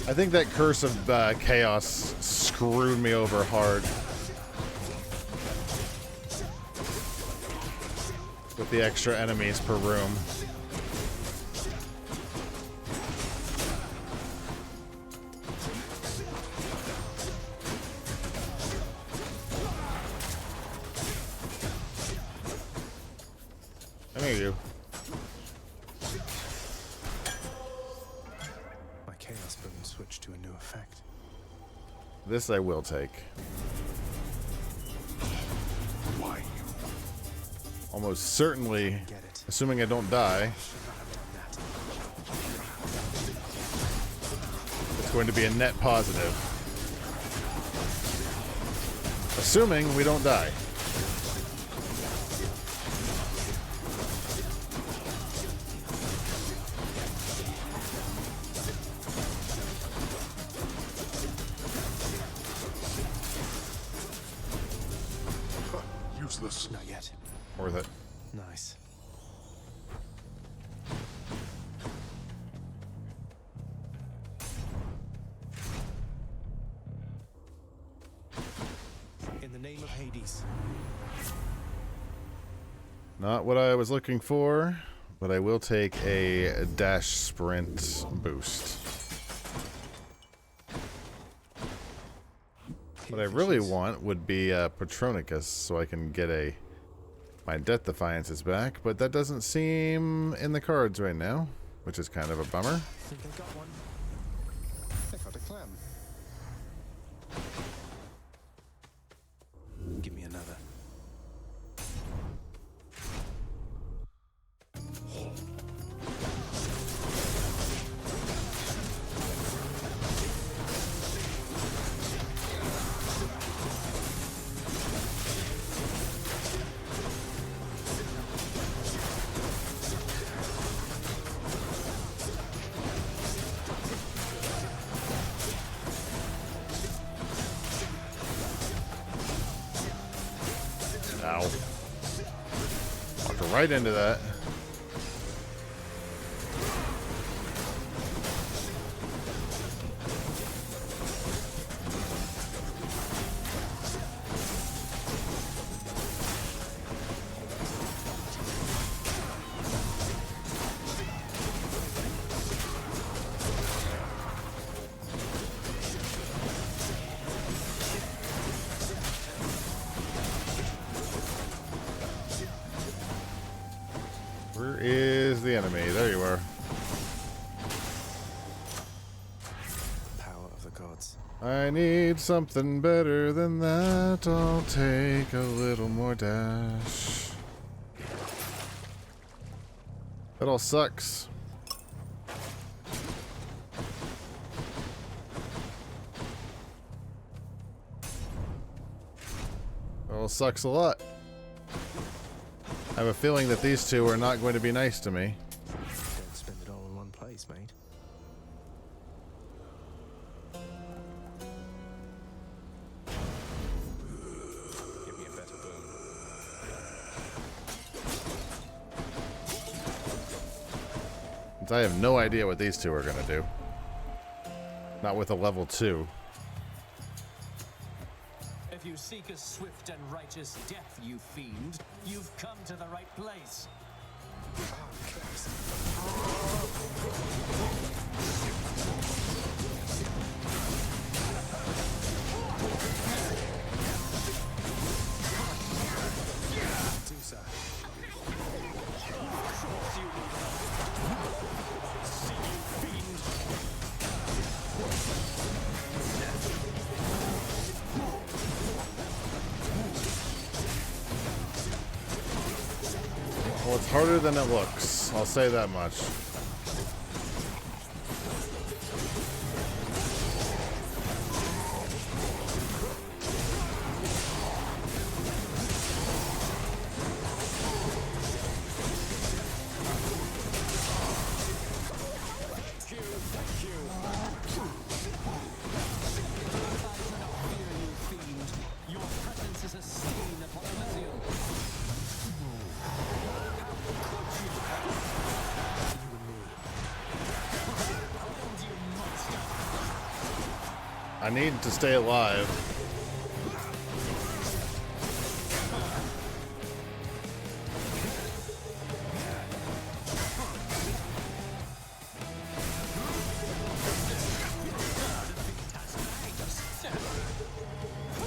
I think that Curse of Chaos screwed me over hard. With the extra enemies per room. I hear you. My Chaos Boon switched to a new effect. This I will take. Why? Almost certainly, assuming I don't die, it's going to be a net positive. Assuming we don't die. Useless. Not yet. Worth it. Nice. In the name of Hades. Not what I was looking for, but I will take a dash sprint boost. What I really want would be Patronicus, so I can get my Death Defiances back, but that doesn't seem in the cards right now, which is kind of a bummer. Think I got one. Ow. Walked right into that. Where is the enemy? There you are. Power of the gods. I need something better than that. I'll take a little more dash. That all sucks. That all sucks a lot. I have a feeling that these two are not going to be nice to me. Don't spend it all in one place, mate. Give me a better boon. Since I have no idea what these two are going to do. Not with a level 2. If you seek a swift and righteous death, you fiend, you've come to the right place. Well, it's harder than it looks. I'll say that much. Your presence is a stain upon Elysium. I need to stay alive.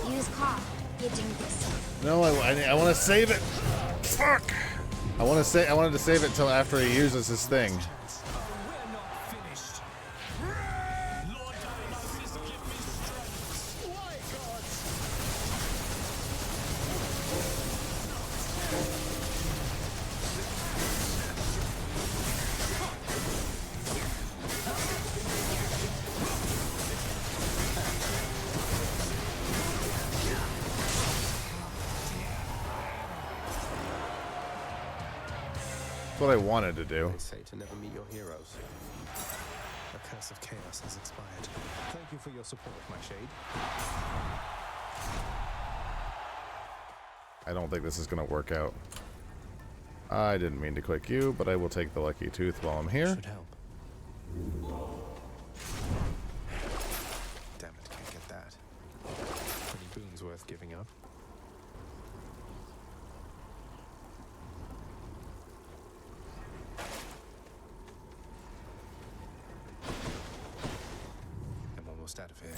Use cough. Gidging this. No, I want to save it. Fuck. I wanted to save it till after he uses his thing. What I wanted to do. They say to never meet your heroes. The curse of chaos has expired. Thank you for your support, my shade. I don't think this is going to work out. I didn't mean to click you, but I will take the lucky tooth while I'm here. Should help. Damn it, can't get that. Any boons worth giving up? I'm almost out of here.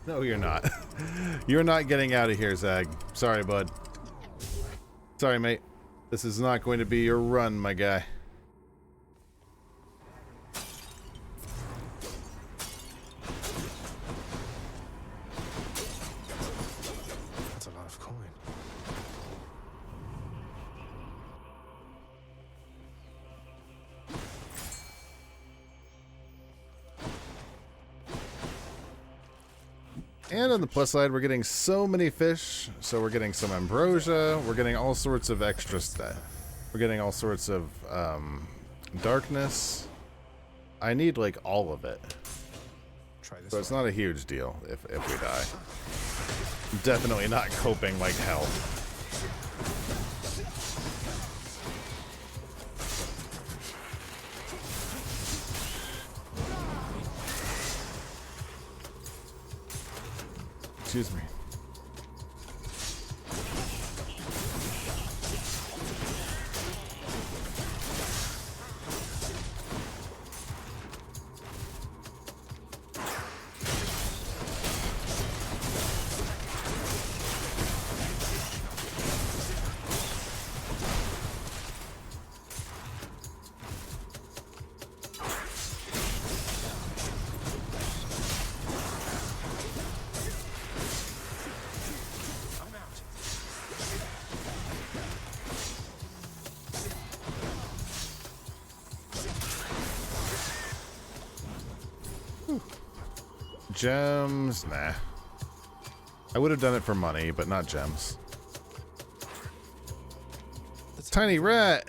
No, you're not. You're not getting out of here, Zag. Sorry, bud. Sorry, mate. This is not going to be your run, my guy. That's a lot of coin. And on the plus side, we're getting so many fish. So we're getting some ambrosia. We're getting all sorts of extra stuff. We're getting all sorts of darkness. I need like all of it. So it's not a huge deal if we die. Definitely not coping like hell. Excuse me. Gems? Nah. I would have done it for money, but not gems. Tiny rat!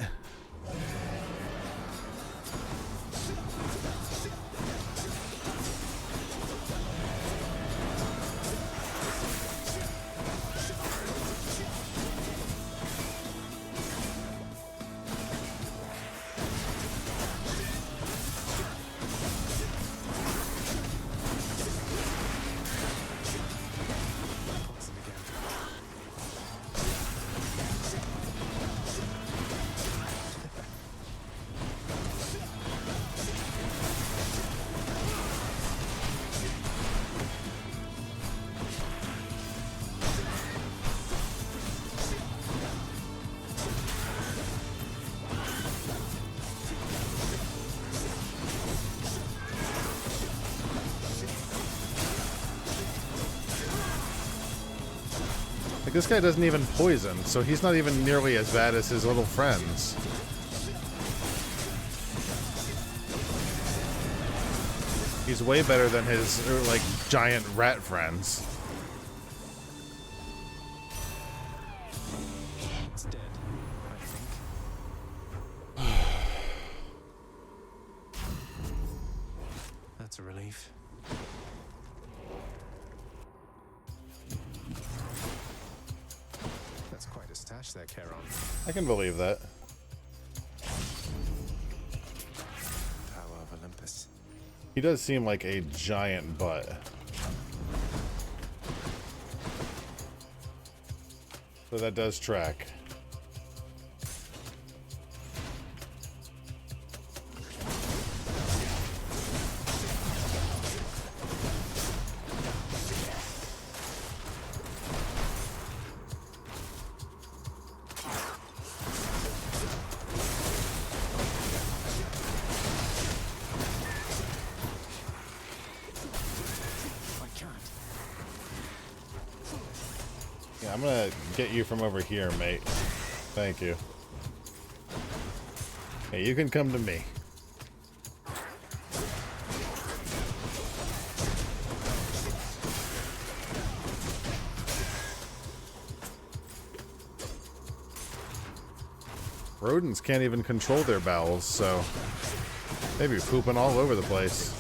This guy doesn't even poison, so he's not even nearly as bad as his little friends. He's way better than his, like, giant rat friends. It's dead, I think. That's a relief. That's quite a stash there, Charon. I can believe that. Power of Olympus. He does seem like a giant butt. So that does track. I'm gonna get you from over here, mate. Thank you. Hey, you can come to me. Rodents can't even control their bowels, so they'd be pooping all over the place.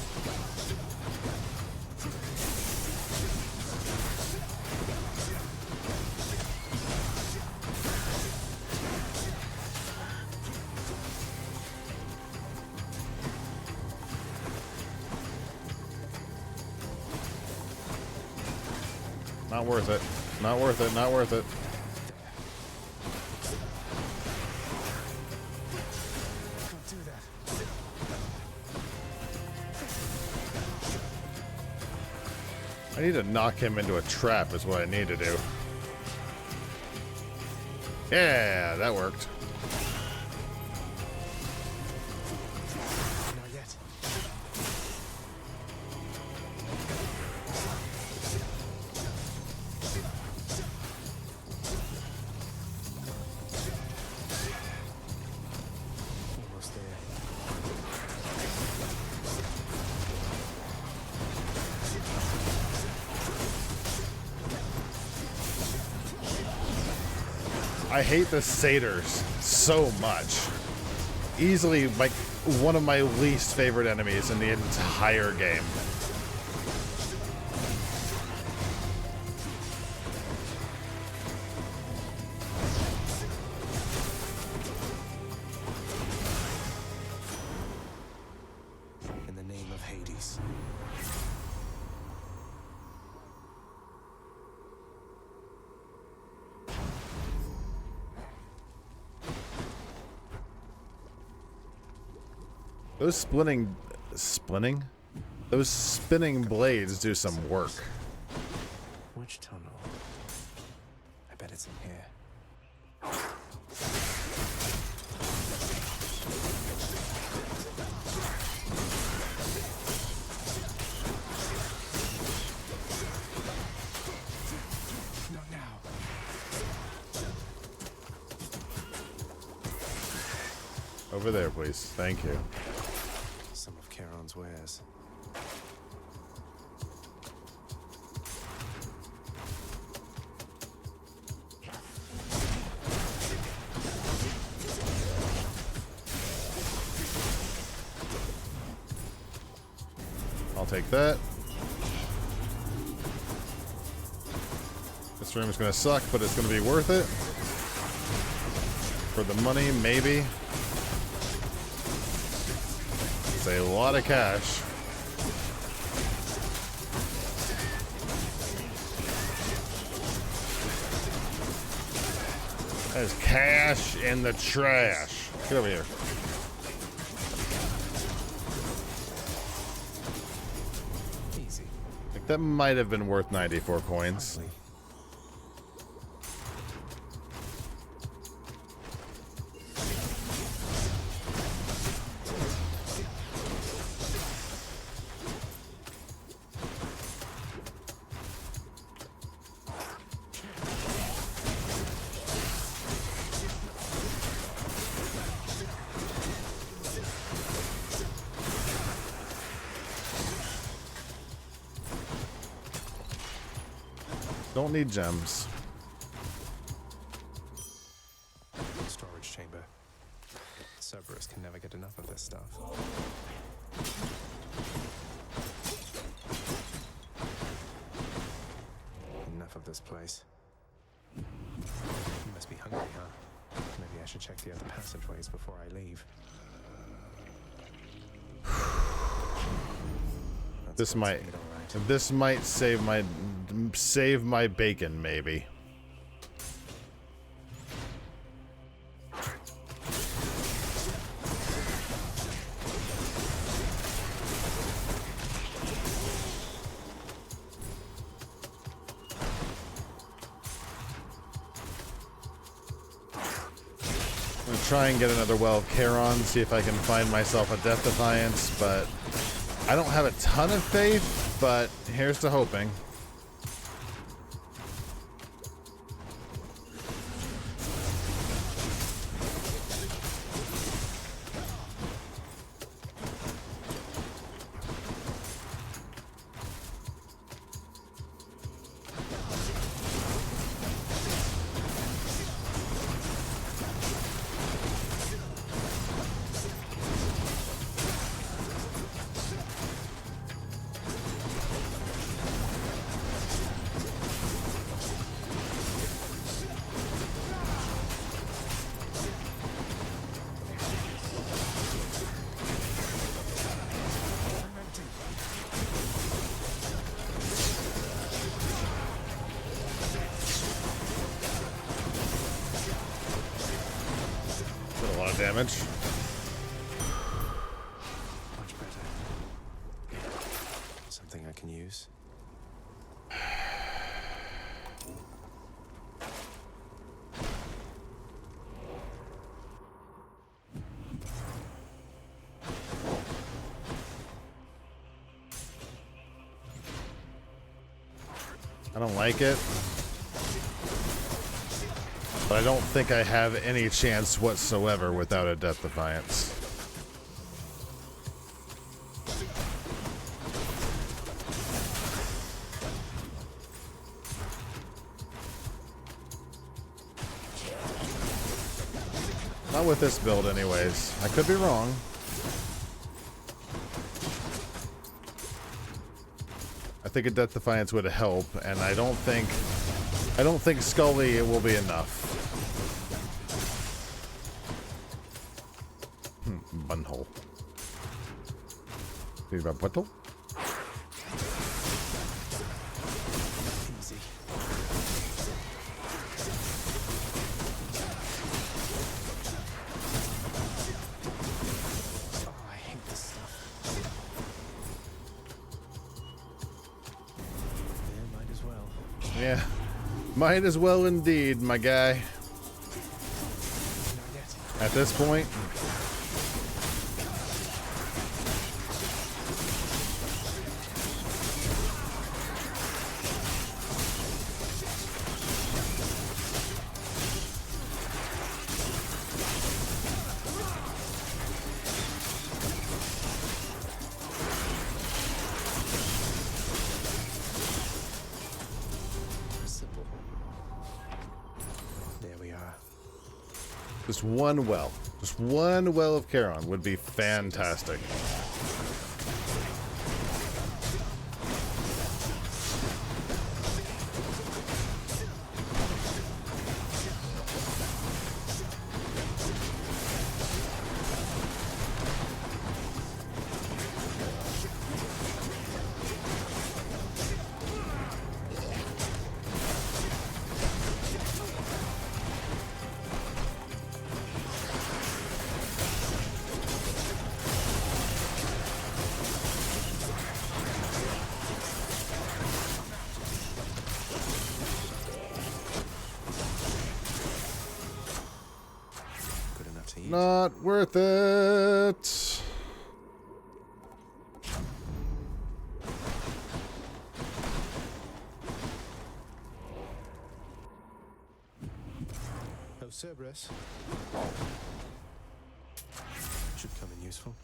Not worth it. Not worth it. Not worth it. Don't do that. I need to knock him into a trap is what I need to do. Yeah, that worked. Not yet. Almost there. I hate the satyrs so much. Easily, like, one of my least favorite enemies in the entire game. In the name of Hades. Those Those spinning blades do some work. Which tunnel? I bet it's in here. Not now. Over there, please. Thank you. Some of Charon's wares. I'll take that. This room is going to suck, but it's going to be worth it. For the money, maybe. It's a lot of cash. There's cash in the trash. Get over here. Easy. Like that might have been worth 94 coins. Don't need gems. Storage chamber. Cerberus can never get enough of this stuff. Enough of this place. You must be hungry, huh? Maybe I should check the other passageways before I leave. This might save my bacon, maybe. I'm gonna try and get another well of Charon, see if I can find myself a Death Defiance, but I don't have a ton of faith, but here's to hoping. Damage. Much better. Something I can use. I don't like it. But I don't think I have any chance whatsoever without a Death Defiance. Not with this build anyways. I could be wrong. I think a Death Defiance would help, and I don't think Scully will be enough. Bunhole. Think about butthole? Easy. Oh, I hate this Yeah. Might as well indeed, my guy. At this point. Just one well. Just one well of Charon would be fantastic. Not worth it. Oh, Cerberus. Should come in useful.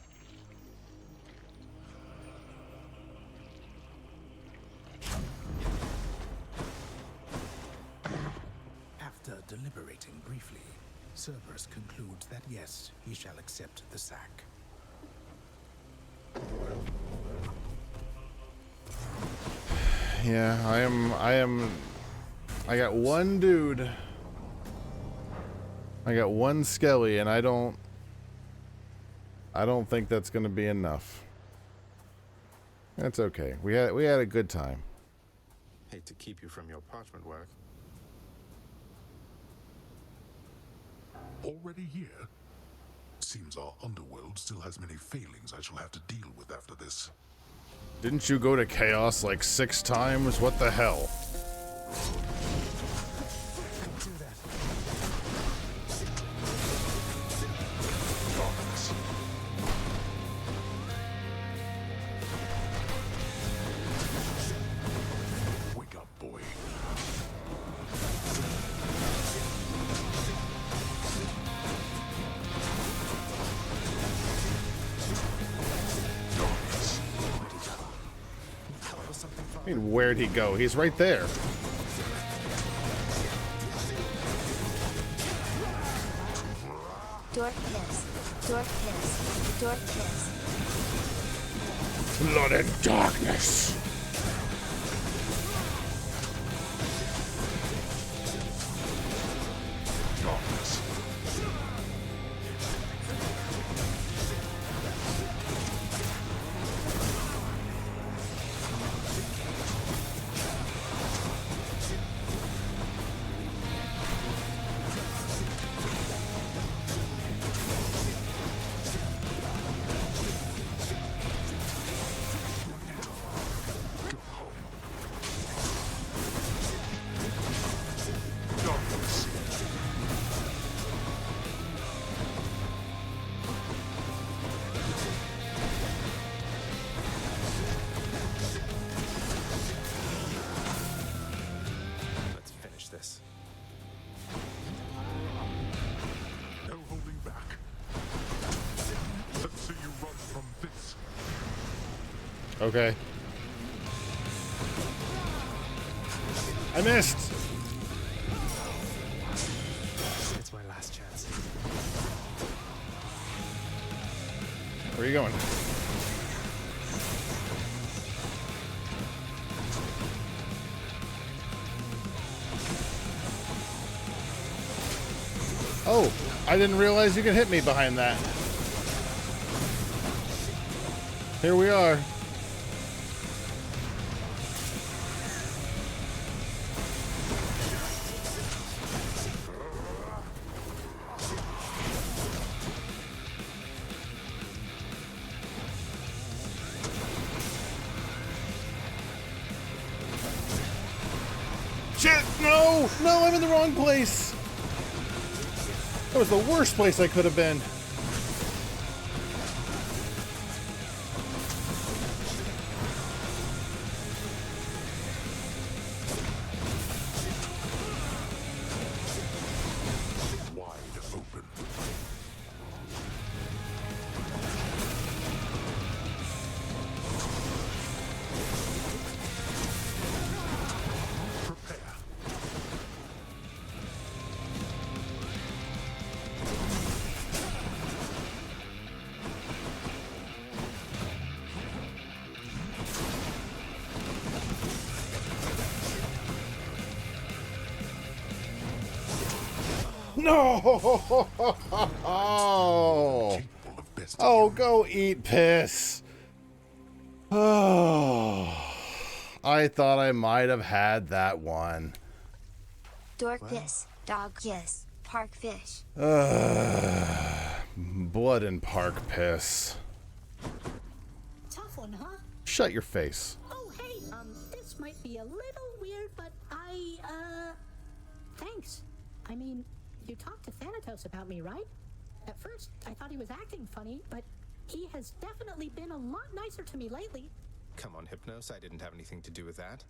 After deliberating briefly, Cerberus concludes that yes, he shall accept the sack. Yeah, I got one dude. I got one Skelly, and I don't think that's gonna be enough. That's okay. We had a good time. Hate to keep you from your parchment work. Already here? Seems our underworld still has many failings I shall have to deal with after this. Didn't you go to Chaos like 6 times? What the hell? Wake up, boy. I mean, where'd he go? He's right there. Dork kiss. Dork kiss. Dork kiss. Blood and darkness. Let's finish this. No holding back. Let's see you run from this. Okay. I missed. It's my last chance. Where are you going? Oh, I didn't realize you could hit me behind that. Here we are. Shit! No! No, I'm in the wrong place! That was the worst place I could have been. Wide open. Prepare. No! Oh, go eat piss. Oh, I thought I might have had that one. Dork piss, dog yes, park fish. Blood and park piss. Tough one, huh? Shut your face. Oh, hey, this might be a little weird, but thanks. I mean, you talked to Thanatos about me, right? At first, I thought he was acting funny, but he has definitely been a lot nicer to me lately. Come on, Hypnos, I didn't have anything to do with that.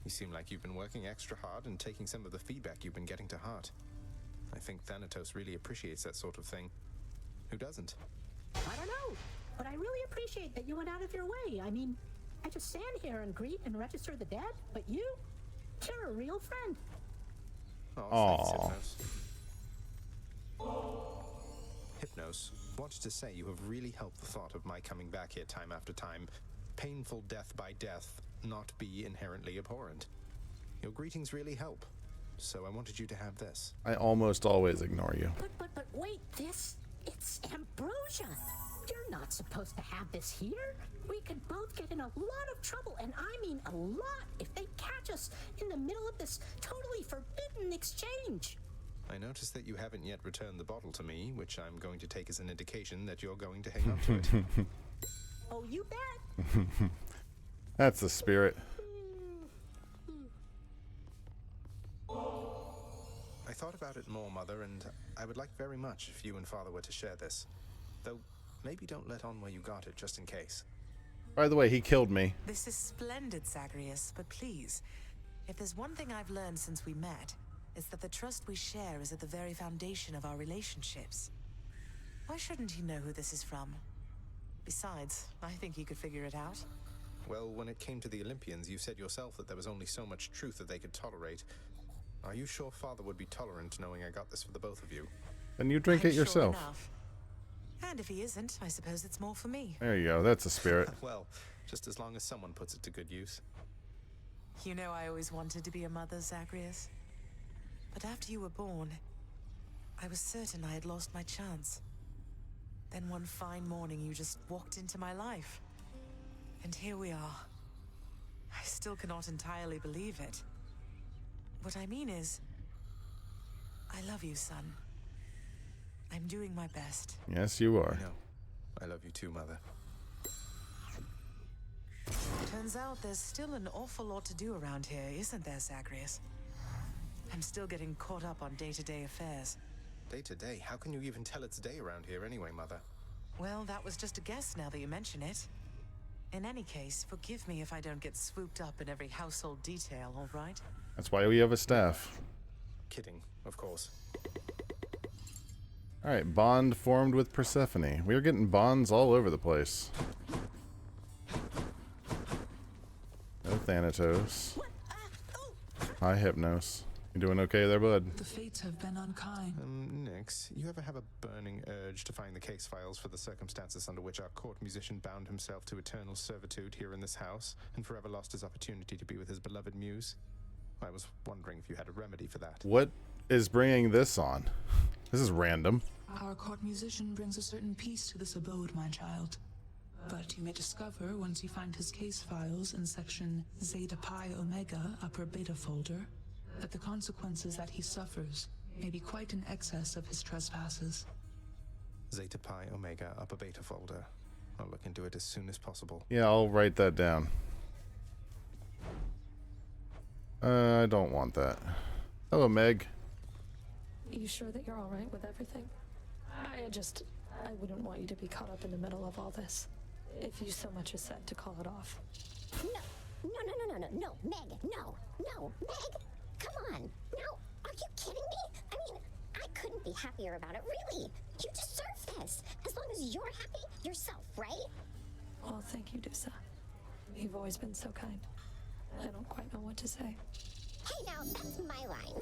You seem like you've been working extra hard and taking some of the feedback you've been getting to heart. I think Thanatos really appreciates that sort of thing. Who doesn't? I don't know, but I really appreciate that you went out of your way. I mean, I just stand here and greet and register the dead, but you're a real friend. Oh, thanks, Hypnos. Hypnos, wanted to say you have really helped the thought of my coming back here time after time, painful death by death, not be inherently abhorrent. Your greetings really help, so I wanted you to have this. I almost always ignore you. But wait, it's ambrosia. You're not supposed to have this here. We could both get in a lot of trouble, and I mean a lot, if they catch us in the middle of this totally forbidden exchange. I noticed that you haven't yet returned the bottle to me, which I'm going to take as an indication that you're going to hang on to it. Oh, you bet. That's the spirit. I thought about it more, Mother, and I would like very much if you and Father were to share this. Though, maybe don't let on where you got it, just in case. By the way, he killed me. This is splendid, Zagreus, but please, if there's one thing I've learned since we met, it's that the trust we share is at the very foundation of our relationships. Why shouldn't he know who this is from? Besides, I think he could figure it out. Well, when it came to the Olympians, you said yourself that there was only so much truth that they could tolerate. Are you sure Father would be tolerant knowing I got this for the both of you? Then you drink it yourself. Sure enough. And if he isn't, I suppose it's more for me. There you go. That's a spirit. Well, just as long as someone puts it to good use. You know I always wanted to be a mother, Zagreus. But after you were born, I was certain I had lost my chance. Then one fine morning you just walked into my life. And here we are. I still cannot entirely believe it. What I mean is, I love you, son. I'm doing my best. Yes, you are. No, I love you too, Mother. Turns out there's still an awful lot to do around here, isn't there, Zagreus? I'm still getting caught up on day-to-day affairs. Day-to-day? How can you even tell it's day around here anyway, Mother? Well, that was just a guess now that you mention it. In any case, forgive me if I don't get swooped up in every household detail, all right? That's why we have a staff. Kidding, of course. Alright, bond formed with Persephone. We are getting bonds all over the place. No Thanatos. Hi, Hypnos. You doing okay there, bud? The fates have been unkind. Nix, you ever have a burning urge to find the case files for the circumstances under which our court musician bound himself to eternal servitude here in this house and forever lost his opportunity to be with his beloved muse? I was wondering if you had a remedy for that. What is bringing this on? This is random. Our court musician brings a certain peace to this abode, my child. But you may discover, once you find his case files in section Zeta Pi Omega, upper beta folder, that the consequences that he suffers may be quite in excess of his trespasses. Zeta Pi Omega, upper beta folder. I'll look into it as soon as possible. Yeah, I'll write that down. I don't want that. Hello, Meg. You sure that you're alright with everything? I wouldn't want you to be caught up in the middle of all this. If you so much as said to call it off. No, Meg, no, Meg, come on. No, are you kidding me? I mean, I couldn't be happier about it, really. You deserve this. As long as you're happy yourself, right? Well, thank you, Dusa. You've always been so kind. I don't quite know what to say. Hey, now, that's my line.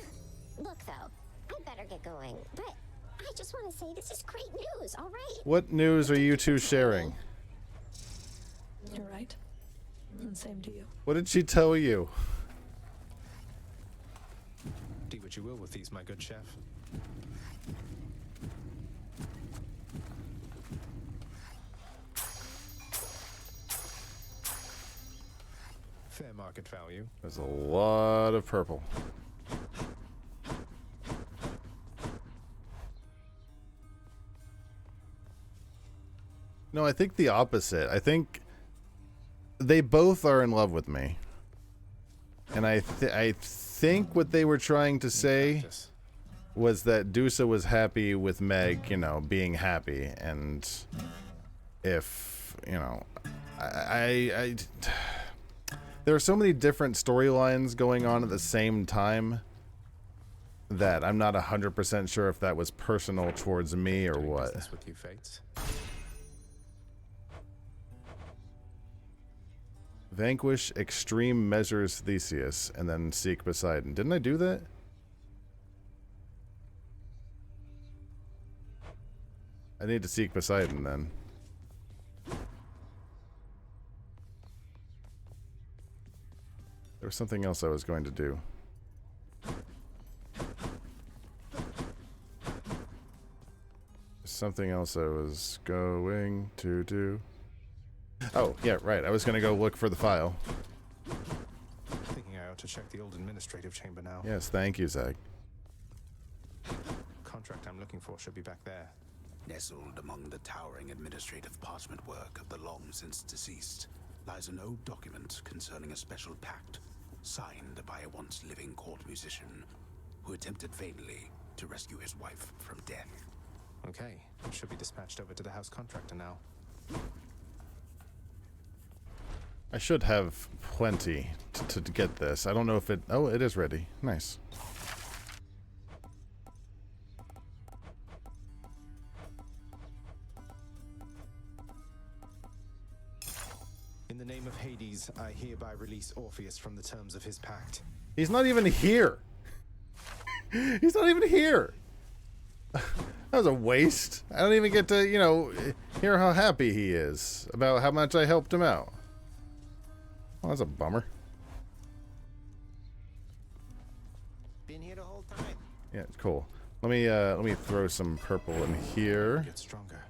Look, though, I better get going, but I just want to say this is great news, all right? What news are you two sharing? You're right. And same to you. What did she tell you? Do what you will with these, my good chef. Fair market value. There's a lot of purple. No, I think the opposite. I think they both are in love with me. And I think what they were trying to say was that Dusa was happy with Meg, you know, being happy. And if, you know, there are so many different storylines going on at the same time that I'm not 100% sure if that was personal towards me or what. With you, Fates. Vanquish extreme measures Theseus and then seek Poseidon. Didn't I do that? I need to seek Poseidon then. There was something else I was going to do. Something else I was going to do. Oh, yeah, right. I was going to go look for the file. Thinking I ought to check the old administrative chamber now. Yes, thank you, Zach. Contract I'm looking for should be back there. Nestled among the towering administrative parchment work of the long since deceased lies an old document concerning a special pact signed by a once living court musician who attempted vainly to rescue his wife from death. Okay, it should be dispatched over to the house contractor now. I should have plenty to get this. I don't know if it... Oh, it is ready. Nice. In the name of Hades, I hereby release Orpheus from the terms of his pact. He's not even here. He's not even here. That was a waste. I don't even get to, you know, hear how happy he is about how much I helped him out. Well, that's a bummer. Been here the whole time. Yeah, it's cool. Let me throw some purple in here. Get stronger.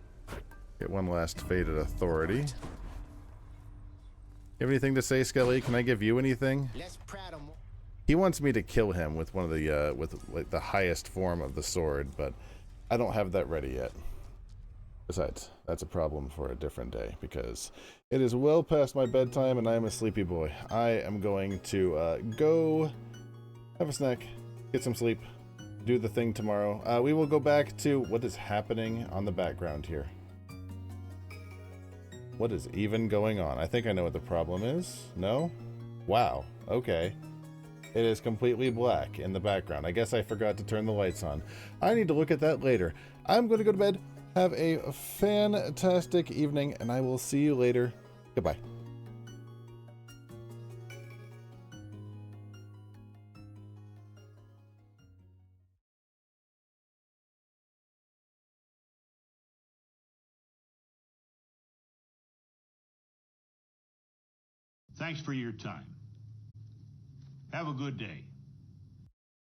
Get one last faded authority. You have anything to say, Skelly? Can I give you anything? Less proud of He wants me to kill him with one of the with like the highest form of the sword, but I don't have that ready yet. Besides, that's a problem for a different day because it is well past my bedtime and I am a sleepy boy. I am going to go have a snack, get some sleep, do the thing tomorrow. We will go back to what is happening on the background here. What is even going on? I think I know what the problem is. No? Wow. Okay. It is completely black in the background. I guess I forgot to turn the lights on. I need to look at that later. I'm going to go to bed. Have a fantastic evening, and I will see you later. Goodbye. Thanks for your time. Have a good day.